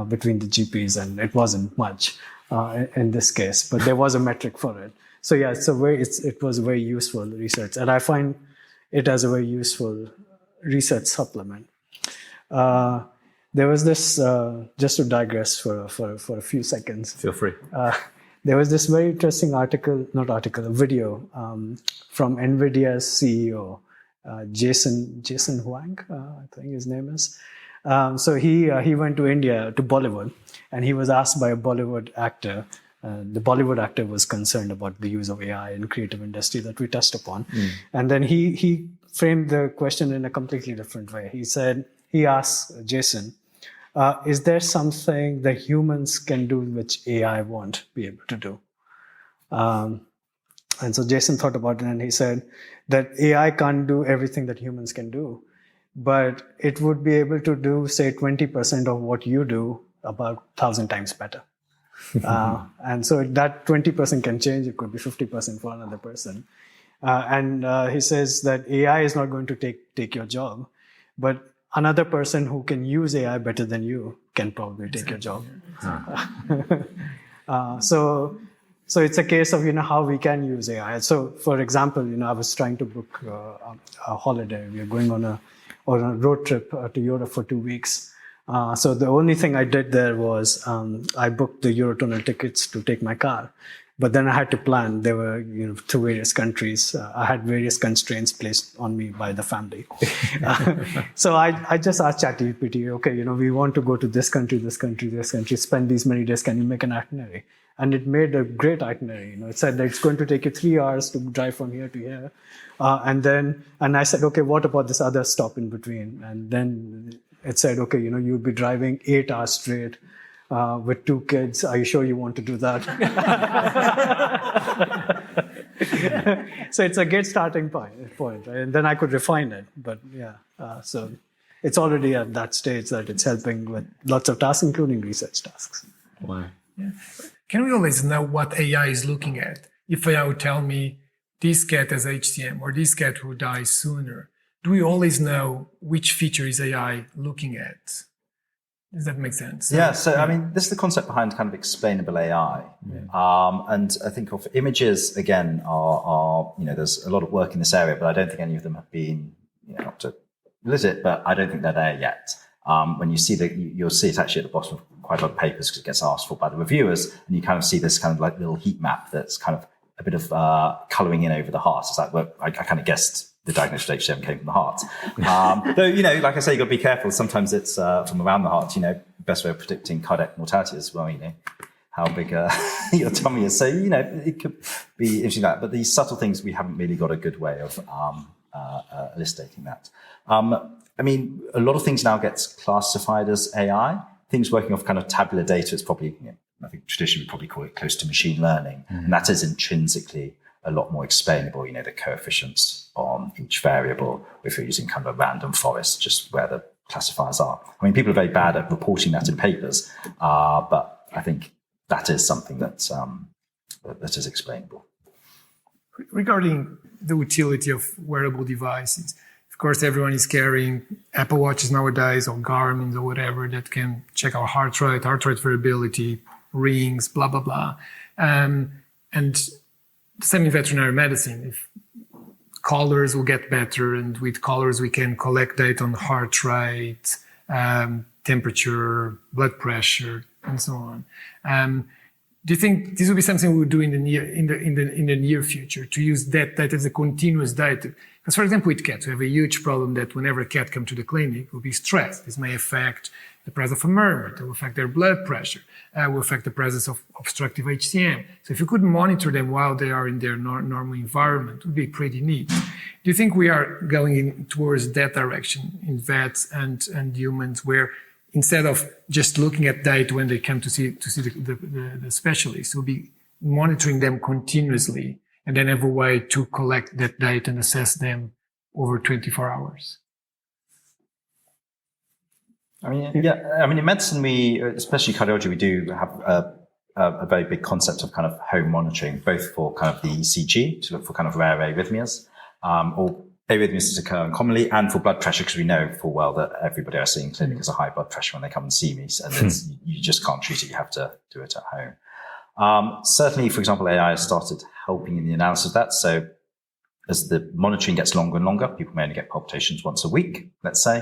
between the GPs? And it wasn't much in this case, but there was a metric for it. So yeah, it was a very useful research. And I find it as a very useful research supplement. There was this, just to digress for a few seconds. Feel free. There was this very interesting a video from NVIDIA's CEO, Jason Huang, I think his name is. So he went to India, to Bollywood, and he was asked by a Bollywood actor. The Bollywood actor was concerned about the use of AI in creative industry that we touched upon. And then he framed the question in a completely different way. He asked Jason, is there something that humans can do which AI won't be able to do? And so Jason thought about it and he said that AI can't do everything that humans can do, but it would be able to do, say, 20% of what you do about 1,000 times better. And so that 20% can change. It could be 50% for another person. And he says that AI is not going to take your job, but another person who can use AI better than you can probably take your job. So it's a case of how we can use AI. So for example, I was trying to book a holiday. We are going on a road trip to Europe for 2 weeks. So the only thing I did there was I booked the Eurotunnel tickets to take my car. But then I had to plan. There were, through various countries. I had various constraints placed on me by the family. So I just asked ChatGPT, okay, we want to go to this country, spend these many days. Can you make an itinerary? And it made a great itinerary. It said that it's going to take you 3 hours to drive from here to here. And I said, okay, what about this other stop in between? And then it said, okay, you'll be driving 8 hours straight. With 2 kids, are you sure you want to do that? So it's a good starting point, right? And then I could refine it. But yeah, so it's already at that stage that it's helping with lots of tasks, including research tasks. Wow. Yeah. Can we always know what AI is looking at? If AI would tell me this cat has HCM or this cat will die sooner, do we always know which feature is AI looking at? Does that make sense? Yeah, so I mean, this is the concept behind kind of explainable AI. Yeah. And I think of images, again, are there's a lot of work in this area, but I don't think any of them have been, not to visit, but I don't think they're there yet. When you see you'll see it actually at the bottom of quite a lot of papers because it gets asked for by the reviewers, and you kind of see this kind of like little heat map that's kind of a bit of colouring in over the heart. It's like, well, I kind of guessed the diagnosis of HCM came from the heart. Though, like I say, you've got to be careful. Sometimes it's from around the heart. Best way of predicting cardiac mortality is, well, how big your tummy is. So, it could be interesting like that. But these subtle things, we haven't really got a good way of elucidating that. I mean, a lot of things now gets classified as AI. Things working off kind of tabular data is probably, I think traditionally we probably call it close to machine learning. And that is intrinsically a lot more explainable, the coefficients on each variable if you're using kind of a random forest, just where the classifiers are. I mean, people are very bad at reporting that in papers, but I think that is something that is explainable. Regarding the utility of wearable devices, if you course, everyone is carrying Apple Watches nowadays or Garmin or whatever that can check our heart rate variability, rings, blah, blah, blah. And the same in veterinary medicine. If collars will get better, and with collars we can collect data on heart rate, temperature, blood pressure, and so on. Do you think this will be something we'll do in the near future, to use that data as a continuous data? Because, for example, with cats, we have a huge problem that whenever a cat comes to the clinic, will be stressed. This may affect the presence of a murmur, it will affect their blood pressure, will affect the presence of obstructive HCM. So if you could monitor them while they are in their normal environment, it would be pretty neat. Do you think we are going towards that direction in vets and humans, where instead of just looking at data when they come to see the specialist, we'll be monitoring them continuously and then have a way to collect that data and assess them over 24 hours? I mean, yeah. I mean, in medicine, we, especially cardiology, we do have a very big concept of kind of home monitoring, both for kind of the ECG to look for kind of rare arrhythmias, or arrhythmias that occur commonly, and for blood pressure, because we know full well that everybody I see in clinic has a high blood pressure when they come and see me, and you just can't treat it. You have to do it at home. Certainly, for example, AI has started helping in the analysis of that. So as the monitoring gets longer and longer, people may only get palpitations once a week, let's say.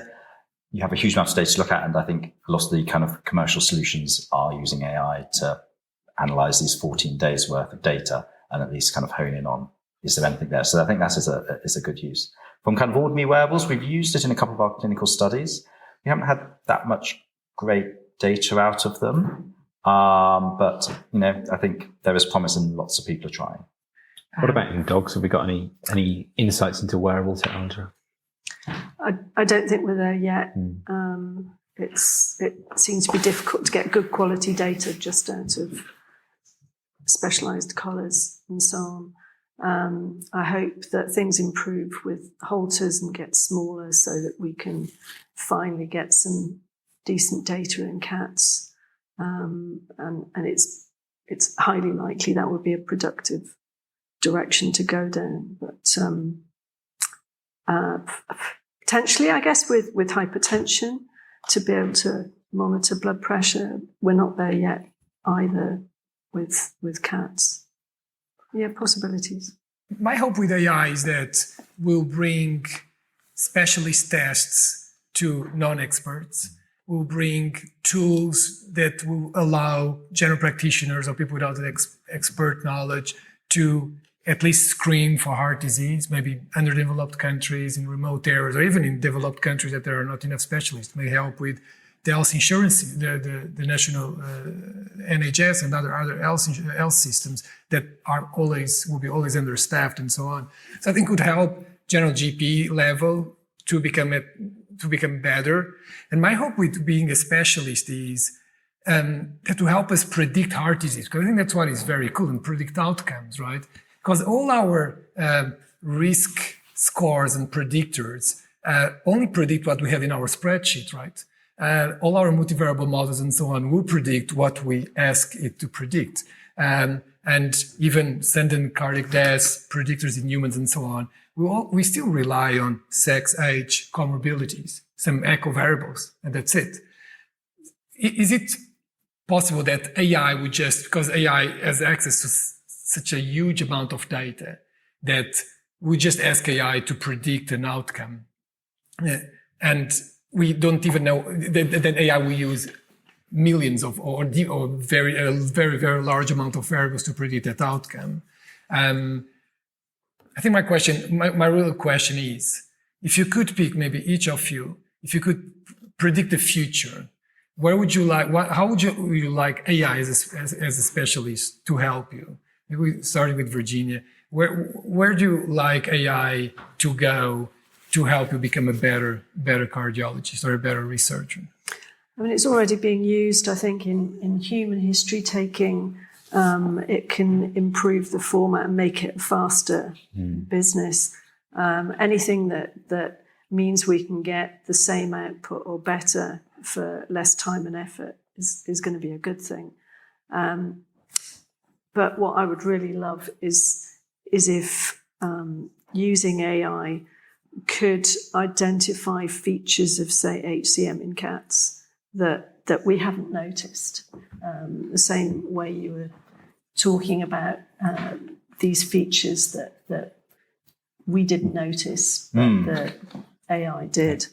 You have a huge amount of data to look at, and I think a lot of the kind of commercial solutions are using AI to analyze these 14 days worth of data and at least kind of hone in on, is there anything there? So I think that is a good use. From kind of ordinary wearables, we've used it in a couple of our clinical studies. We haven't had that much great data out of them. But, I think there is promise and lots of people are trying. What about in dogs? Have we got any insights into wearable technology? I don't think we're there yet. It seems to be difficult to get good quality data just out of specialised collars and so on. I hope that things improve with halters and get smaller so that we can finally get some decent data in cats. And it's highly likely that would be a productive direction to go down. But potentially, I guess, with hypertension, to be able to monitor blood pressure, we're not there yet either with cats. Yeah, possibilities. My hope with AI is that we'll bring specialist tests to non-experts. We'll bring tools that will allow general practitioners or people without expert knowledge to at least screen for heart disease, maybe underdeveloped countries, in remote areas, or even in developed countries that there are not enough specialists. May help with the health insurance, the national NHS and other health systems that will be always understaffed and so on. So I think it would help general GP level to become better. And my hope with being a specialist is that to help us predict heart disease, because I think that's what is very cool, and predict outcomes, right? Because all our risk scores and predictors only predict what we have in our spreadsheet, right? All our multivariable models and so on will predict what we ask it to predict. And even sudden cardiac deaths, predictors in humans and so on, we still rely on sex, age, comorbidities, some echo variables, and that's it. Is it possible that AI would just, because AI has access to such a huge amount of data, that we just ask AI to predict an outcome, and we don't even know that AI will use millions of or very very large amount of variables to predict that outcome? I think my real question is, if you could pick, maybe each of you, if you could predict the future, where would you like? How would you like AI as a specialist to help you? Maybe starting with Virginia, where do you like AI to go to help you become a better cardiologist or a better researcher? I mean, it's already being used, I think, in human history taking. It can improve the format and make it a faster business. Anything that means we can get the same output or better for less time and effort is going to be a good thing. But what I would really love is if using AI could identify features of, say, HCM in cats that we haven't noticed. The same way you were talking about these features that we didn't notice, but the AI did,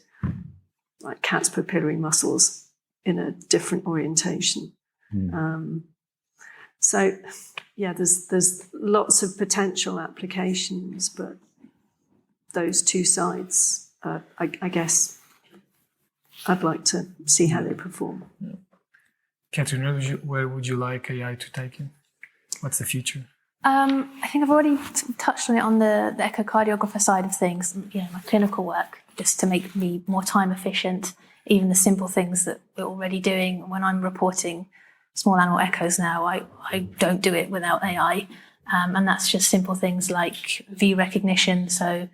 like cats' papillary muscles in a different orientation. So, yeah, there's lots of potential applications, but those two sides, I guess, I'd like to see how they perform. Catherine, where would you like AI to take you? What's the future? I think I've already touched on it on the echocardiographer side of things, my clinical work, just to make me more time efficient, even the simple things that we're already doing. When I'm reporting small animal echoes now, I don't do it without AI. And that's just simple things like view recognition. So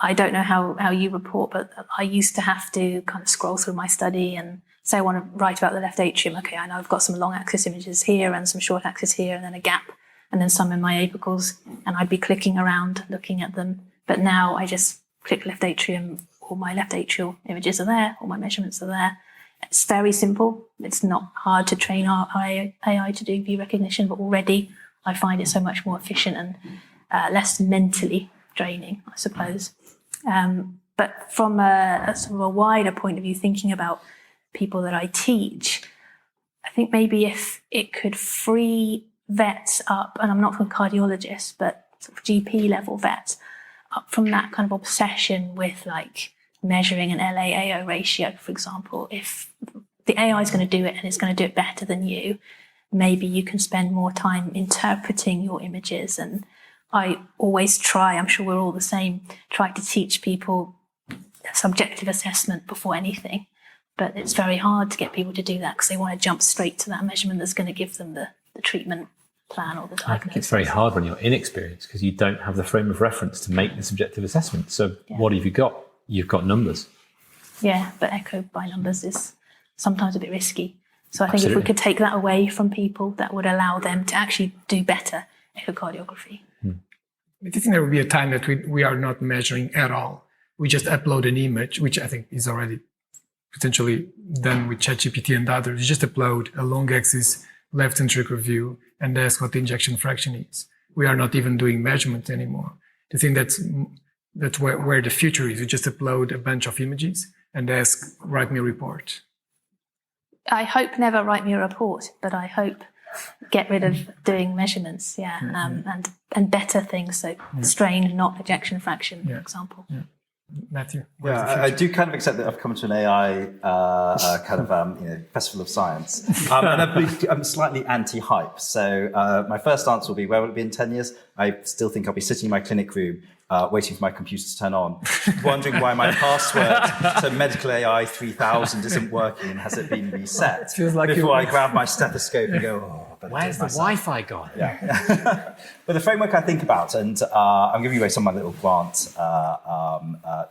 I don't know how you report, but I used to have to kind of scroll through my study and say I want to write about the left atrium. Okay, I know I've got some long axis images here and some short axis here and then a gap and then some in my apicals, and I'd be clicking around looking at them. But now I just click left atrium, all my left atrial images are there, all my measurements are there. It's very simple. It's not hard to train our AI to do view recognition, but already I find it so much more efficient and less mentally draining, I suppose. But from a sort of a wider point of view, thinking about people that I teach, I think maybe if it could free vets up, and I'm not a cardiologist, but sort of GP level vets, up from that kind of obsession with like measuring an LA-AO ratio, for example. If the AI is going to do it and it's going to do it better than you, maybe you can spend more time interpreting your images. And I always try, I'm sure we're all the same, try to teach people subjective assessment before anything. But it's very hard to get people to do that because they want to jump straight to that measurement that's going to give them the treatment plan or the diagnosis. I think it's very hard when you're inexperienced because you don't have the frame of reference to make the subjective assessment. So what have you got? You've got numbers. Yeah, but echo by numbers is sometimes a bit risky. So I think if we could take that away from people, that would allow them to actually do better echocardiography. I think there will be a time that we are not measuring at all. We just upload an image, which I think is already potentially done with ChatGPT and others. You just upload a long axis left ventricular view and ask what the injection fraction is. We are not even doing measurement anymore. I think that's where the future is. You just upload a bunch of images and ask, write me a report. I hope never write me a report, but I hope get rid of doing measurements, and better things, so strain, not ejection fraction, for example. Yeah. Matthew? I do kind of accept that I've come to an AI festival of science. And I'm slightly anti-hype. So my first answer will be, where will it be in 10 years? I still think I'll be sitting in my clinic room waiting for my computer to turn on, wondering why my password to Medical AI 3000 isn't working and has it been reset. Feels like before I grab my stethoscope and go, where's the Wi-Fi gone? Yeah. But the framework I think about, and I'm giving away some of my little grant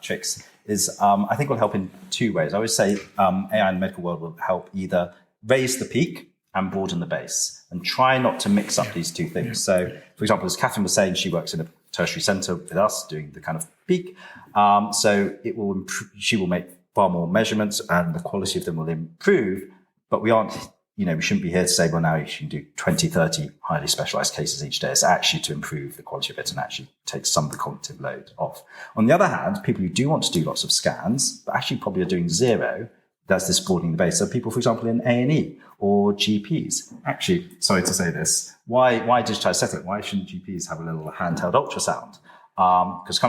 tricks, is I think will help in two ways. I always say AI in the medical world will help either raise the peak and broaden the base, and try not to mix up these two things. So, for example, as Catherine was saying, she works in a tertiary centre with us doing the kind of peak. So it will she will make far more measurements and the quality of them will improve, but we aren't, we shouldn't be here to say, well, now you can do 20, 30 highly specialised cases each day. It's actually to improve the quality of it and actually take some of the cognitive load off. On the other hand, people who do want to do lots of scans, but actually probably are doing zero, that's this broadening the base. So people, for example, in A&E or GPs. Actually, sorry to say this, why digitized setting? Why shouldn't GPs have a little handheld ultrasound? Because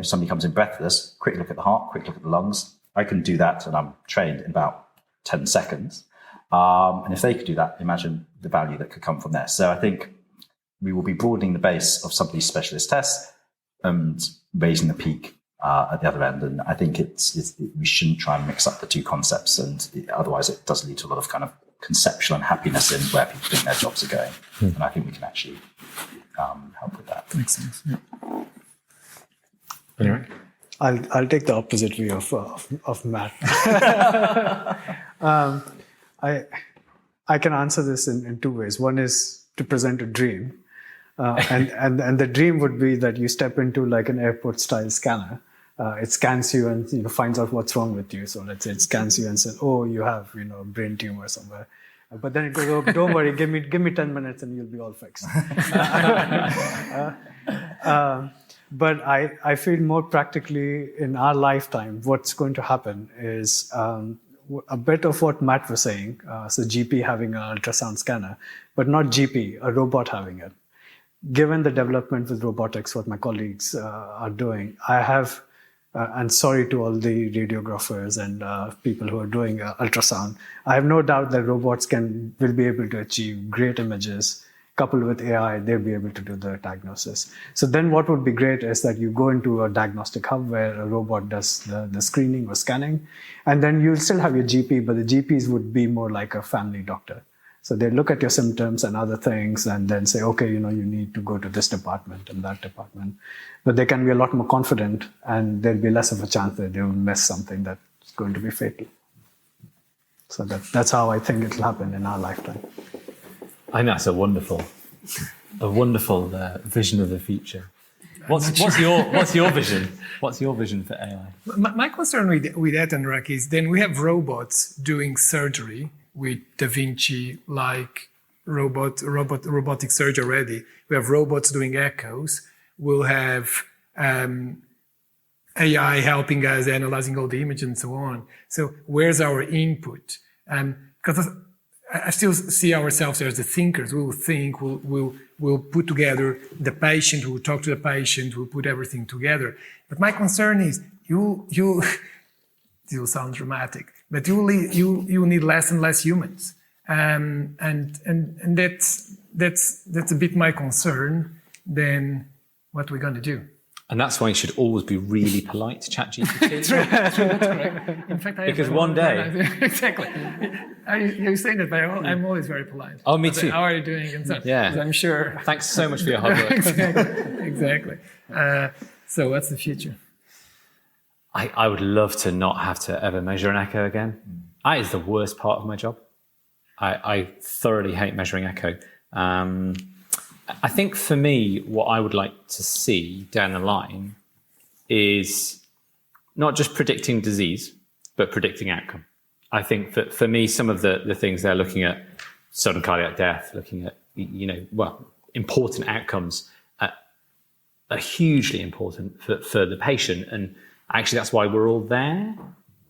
somebody comes in breathless, quick look at the heart, quick look at the lungs. I can do that, and I'm trained in about 10 seconds. And if they could do that, imagine the value that could come from there. So I think we will be broadening the base of some of these specialist tests and raising the peak at the other end. And I think we shouldn't try and mix up the two concepts, and otherwise it does lead to a lot of kind of conceptual unhappiness in where people think their jobs are going. And I think we can actually help with that. Makes sense. Yeah. Anyway. I'll take the opposite view of Matt. I can answer this in two ways. One is to present a dream. And the dream would be that you step into like an airport style scanner. It scans you and finds out what's wrong with you. So let's say it scans you and says, "Oh, you have a brain tumor somewhere." But then it goes, "Oh, don't worry, give me 10 minutes and you'll be all fixed." But I feel more practically in our lifetime, what's going to happen is a bit of what Matt was saying. So GP having an ultrasound scanner, but not GP, a robot having it. Given the development with robotics, what my colleagues are doing, I have, and sorry to all the radiographers and people who are doing ultrasound, I have no doubt that robots will be able to achieve great images. Coupled with AI, they'll be able to do the diagnosis. So then what would be great is that you go into a diagnostic hub where a robot does the screening or scanning, and then you'll still have your GP, but the GPs would be more like a family doctor. So they look at your symptoms and other things and then say, okay, you need to go to this department and that department. But they can be a lot more confident and there'll be less of a chance that they will miss something that's going to be fatal. So that's how I think it'll happen in our lifetime. I think that's a wonderful vision of the future. What's your vision? What's your vision for AI? My concern with that, Anurag, is then we have robots doing surgery with Da Vinci, like robotic surgery already. We have robots doing echoes. We'll have AI helping us analyzing all the images and so on. So where's our input? Because I still see ourselves as the thinkers. We'll think, we'll put together the patient, we'll talk to the patient, we'll put everything together. But my concern is you'll sound dramatic, but you need less and less humans. And that's a bit my concern than what we're going to do. And that's why you should always be really polite to ChatGPT. True, that's correct. In fact, because one day... Exactly. You say that, but I'm always very polite. Oh, me too. How are you doing? And so, yeah. I'm sure. Thanks so much for your hard work. Exactly. So what's the future? I would love to not have to ever measure an echo again. That is the worst part of my job. I thoroughly hate measuring echo. I think for me, what I would like to see down the line is not just predicting disease, but predicting outcome. I think for me, some of the things they're looking at, sudden cardiac death, looking at, important outcomes are hugely important for the patient. And actually, that's why we're all there.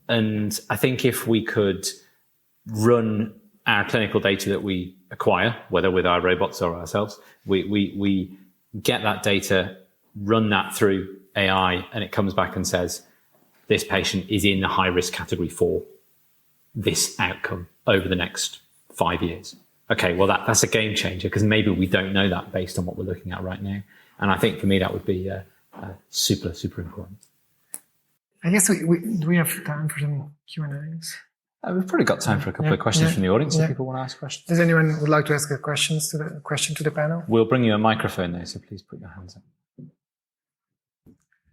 And I think if we could run our clinical data that we acquire, whether with our robots or ourselves, we get that data, run that through AI, and it comes back and says, this patient is in the high risk category for this outcome over the next 5 years. Okay, well, that's a game changer because maybe we don't know that based on what we're looking at right now. And I think for me, that would be super, super important. I guess do we have time for some Q&As? We've probably got time for a couple of questions from the audience if people want to ask questions. Does anyone would like to ask a question to the panel? We'll bring you a microphone though, so please put your hands up.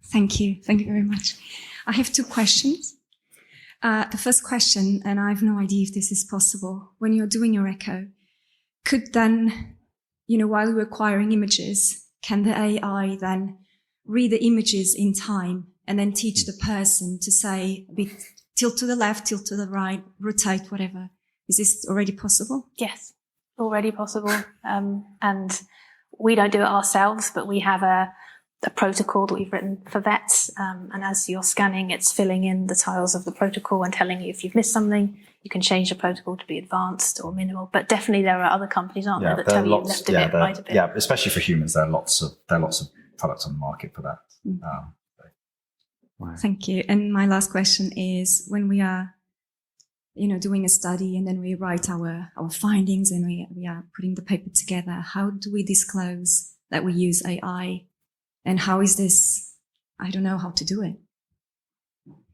Thank you. Thank you very much. I have two questions. The first question, and I have no idea if this is possible, when you're doing your echo, could then, while you're acquiring images, can the AI then read the images in time and then teach the person to say a bit tilt to the left, tilt to the right, rotate, whatever? Is this already possible? Yes, already possible. And we don't do it ourselves, but we have a protocol that we've written for vets. And as you're scanning, it's filling in the tiles of the protocol and telling you if you've missed something. You can change the protocol to be advanced or minimal. But definitely there are other companies, aren't there, that tell you left a bit, right a bit. Yeah, especially for humans, there are lots of products on the market for that. Wow. Thank you. And my last question is, when we are, doing a study and then we write our findings and we are putting the paper together, how do we disclose that we use AI? And how is this? I don't know how to do it.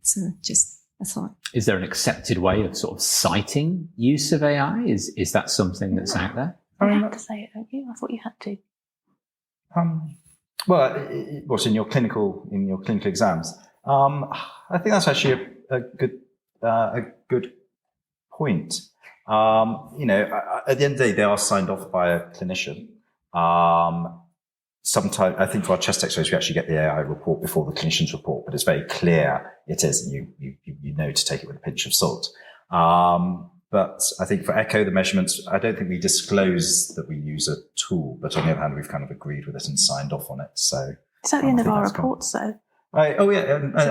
So just a thought. Is there an accepted way of sort of citing use of AI? Is that something that's out there? You have to say it, don't you? I thought you had to. Well, what's in your clinical exams? I think that's actually a good point. At the end of the day, they are signed off by a clinician. sometimes, I think for our chest x-rays, we actually get the AI report before the clinician's report, but it's very clear it is, and you know to take it with a pinch of salt. But I think for echo, the measurements, I don't think we disclose that we use a tool, but on the other hand, we've kind of agreed with it and signed off on it. So Is that the end of our reports, though? I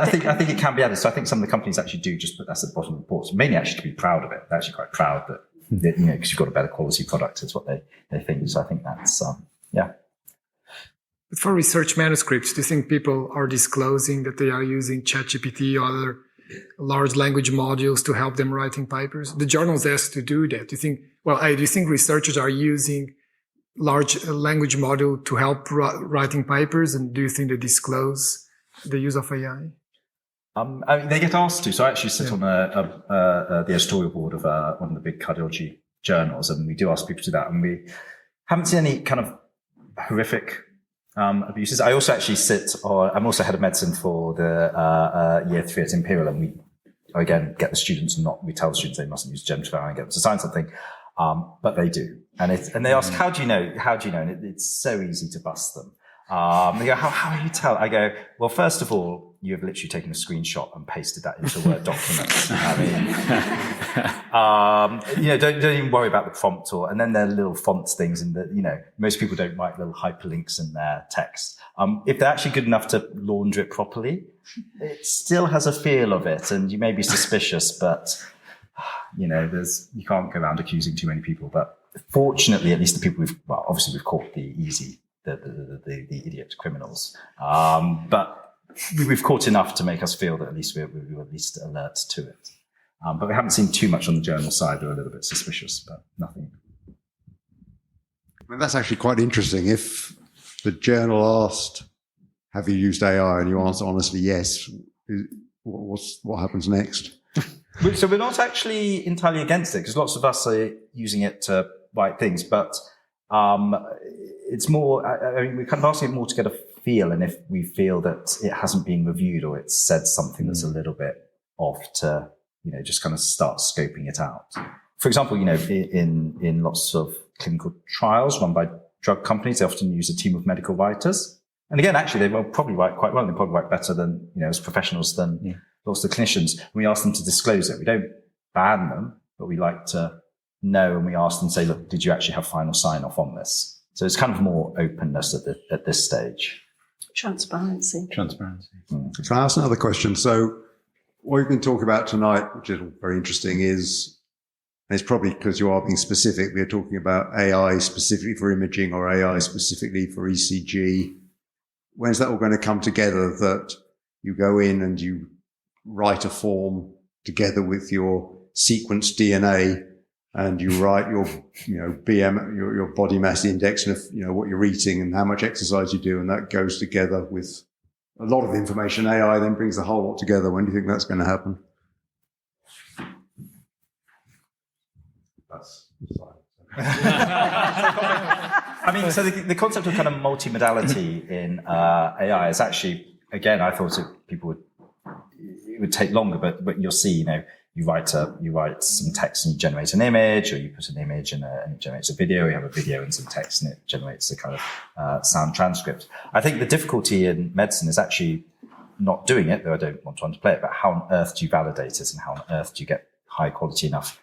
think it can be added. So I think some of the companies actually do just put that at the bottom of the reports, mainly actually to be proud of it. They're actually quite proud that, because you've got a better quality product is what they think. So I think that's, yeah. But for research manuscripts, do you think people are disclosing that they are using ChatGPT or other large language modules to help them writing papers? The journals asked to do that. Do you think researchers are using large language model to help writing papers? And do you think they disclose the use of AI? I mean, they get asked to. So I actually sit on the editorial board of one of the big cardiology journals, and we do ask people to do that. And we haven't seen any kind of horrific abuses. I also actually I'm also head of medicine for the year 3 at Imperial, and we again get the students we tell the students they mustn't use generative AI and get them to sign something, but they do, and they ask, how do you know? And it's so easy to bust them. They go, how do you tell? I go, well, first of all, you have literally taken a screenshot and pasted that into a Word document. I mean, don't even worry about the prompt and then there are little fonts things in most people don't write little hyperlinks in their text. If they're actually good enough to launder it properly, it still has a feel of it, and you may be suspicious, but you can't go around accusing too many people. But fortunately, at least the people obviously we've caught the idiot criminals. But we've caught enough to make us feel that at least we're at least alert to it. But we haven't seen too much on the journal side. They're a little bit suspicious, but nothing. Well, that's actually quite interesting. If the journal asked, have you used AI? And you answer honestly, yes. What happens next? So we're not actually entirely against it, because lots of us are using it to write things, but it's more, we're kind of asking it more to get a feel, and if we feel that it hasn't been reviewed or it's said something that's a little bit off, to, just kind of start scoping it out. For example, in lots of clinical trials run by drug companies, they often use a team of medical writers. And again, actually, they will probably write quite well. They probably write better than, as professionals than lots of the clinicians. And we ask them to disclose it. We don't ban them, but we like to know, and we ask them, say, look, did you actually have final sign off on this? So it's kind of more openness at this stage. Transparency. Can I ask another question? So what we've been talking about tonight, which is very interesting, is, and it's probably because you are being specific, we're talking about AI specifically for imaging or AI specifically for ECG. When's that all going to come together, that you go in and you write a form together with your sequenced DNA, and you write your, BM, your body mass index, and what you're eating and how much exercise you do, and that goes together with a lot of information. AI then brings the whole lot together. When do you think that's going to happen? That's so the concept of kind of multimodality in AI is actually, again, I thought it would take longer, but you'll see, you write some text and you generate an image, or you put an image and it generates a video. You have a video and some text and it generates a kind of sound transcript. I think the difficulty in medicine is actually not doing it, though I don't want to underplay it, but how on earth do you validate it, and how on earth do you get high quality enough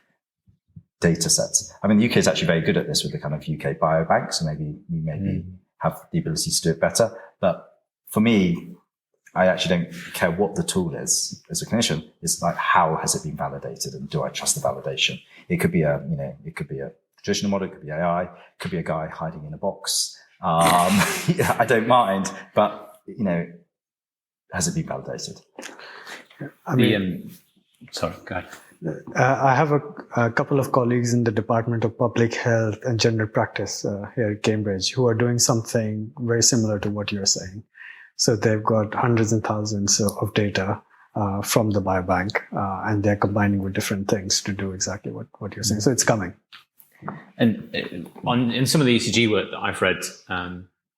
data sets? I mean, the UK is actually very good at this with the kind of UK biobank, so maybe we have the ability to do it better. But for me, I actually don't care what the tool is as a clinician. It's like, how has it been validated, and do I trust the validation? It could be a traditional model, it could be AI, it could be a guy hiding in a box. I don't mind, but has it been validated? Sorry, go ahead. I have a couple of colleagues in the Department of Public Health and General Practice here at Cambridge who are doing something very similar to what you're saying. So they've got hundreds and thousands of data from the biobank, and they're combining with different things to do exactly what you're saying. So it's coming. And in some of the ECG work that I've read,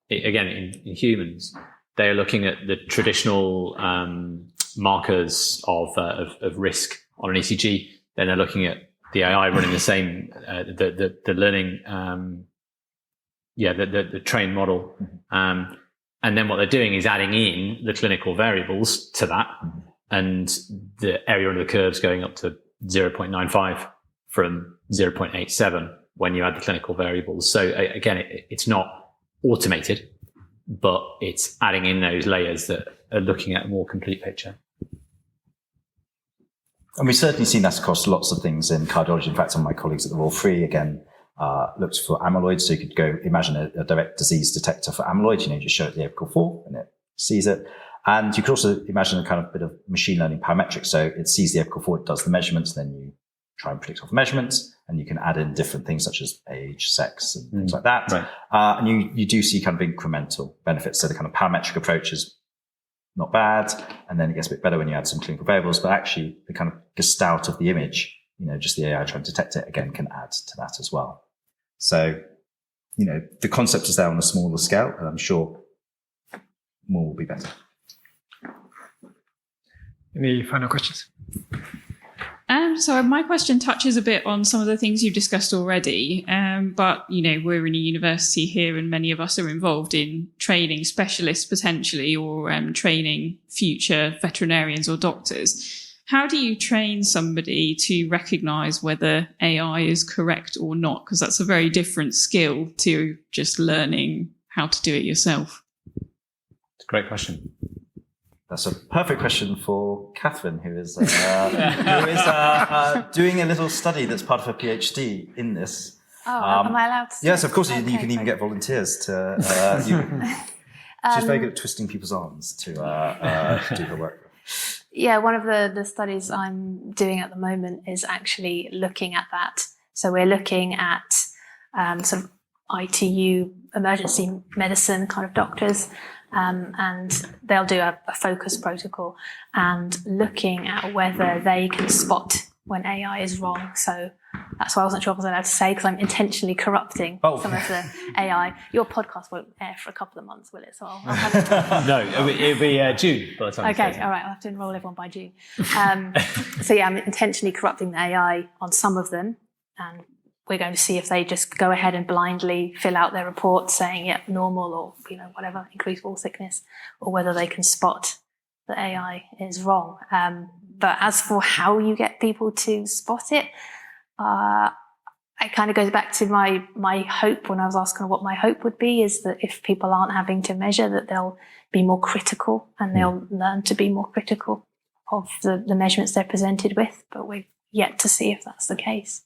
again, in humans, they're looking at the traditional markers of risk on an ECG. Then they're looking at the AI running the same, the learning the trained model. And then what they're doing is adding in the clinical variables to that, and the area under the curve's going up to 0.95 from 0.87 when you add the clinical variables. So again, it's not automated, but it's adding in those layers that are looking at a more complete picture. And we've certainly seen that across lots of things in cardiology. In fact, some of my colleagues at the Royal Free, again, looked for amyloid. So you could go imagine a direct disease detector for amyloid. You just show it the apical 4 and it sees it. And you could also imagine a kind of bit of machine learning parametrics. So it sees the apical 4, it does the measurements, then you try and predict off the measurements, and you can add in different things such as age, sex, and things like that. Right. And you do see kind of incremental benefits. So the kind of parametric approach is not bad, and then it gets a bit better when you add some clinical variables, but actually the kind of gestalt of the image, just the AI trying to detect it, again, can add to that as well. So, the concept is there on a smaller scale, and I'm sure more will be better. Any final questions? So my question touches a bit on some of the things you've discussed already, but we're in a university here, and many of us are involved in training specialists potentially, or training future veterinarians or doctors. How do you train somebody to recognise whether AI is correct or not? Because that's a very different skill to just learning how to do it yourself. It's a great question. That's a perfect question for Catherine, who is doing a little study that's part of her PhD in this. Oh, am I allowed to? Yes, of course. You can even get volunteers to. She's very good at twisting people's arms to do her work. Yeah, one of the studies I'm doing at the moment is actually looking at that. So we're looking at sort of ITU, emergency medicine kind of doctors. And they'll do a focus protocol and looking at whether they can spot when AI is wrong. So that's why I wasn't sure what I was allowed to say, because I'm intentionally corrupting some of the AI. Your podcast won't air for a couple of months, will it? So I'll have it. No, it'll be June by the time. Okay, all right. I'll have to enroll everyone by June. So yeah, I'm intentionally corrupting the AI on some of them, and we're going to see if they just go ahead and blindly fill out their report saying, yeah, normal, or, whatever, increased wall thickness, or whether they can spot that AI is wrong. But as for how you get people to spot it, it kind of goes back to my hope when I was asking what my hope would be, is that if people aren't having to measure, that they'll be more critical and they'll learn to be more critical of the measurements they're presented with. But we've yet to see if that's the case.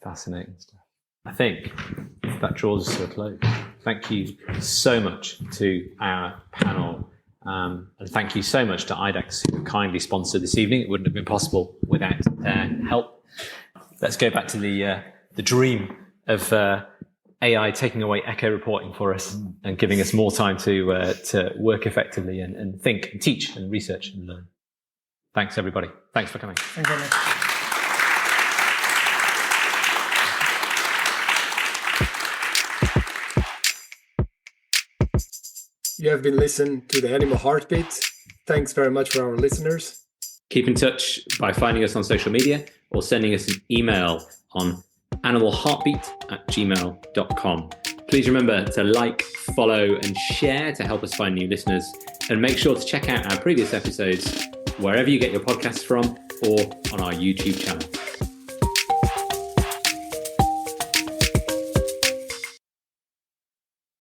Fascinating stuff. I think that draws us to a close. Thank you so much to our panel, and thank you so much to IDEX, who kindly sponsored this evening. It wouldn't have been possible without their help. Let's go back to the dream of AI taking away echo reporting for us and giving us more time to work effectively and think and teach and research and learn. Thanks, everybody. Thanks for coming. Thank you very much. You have been listening to the Animal Heartbeat. Thanks very much for our listeners. Keep in touch by finding us on social media or sending us an email on animalheartbeat@gmail.com. Please remember to like, follow, and share to help us find new listeners. And make sure to check out our previous episodes wherever you get your podcasts from or on our YouTube channel.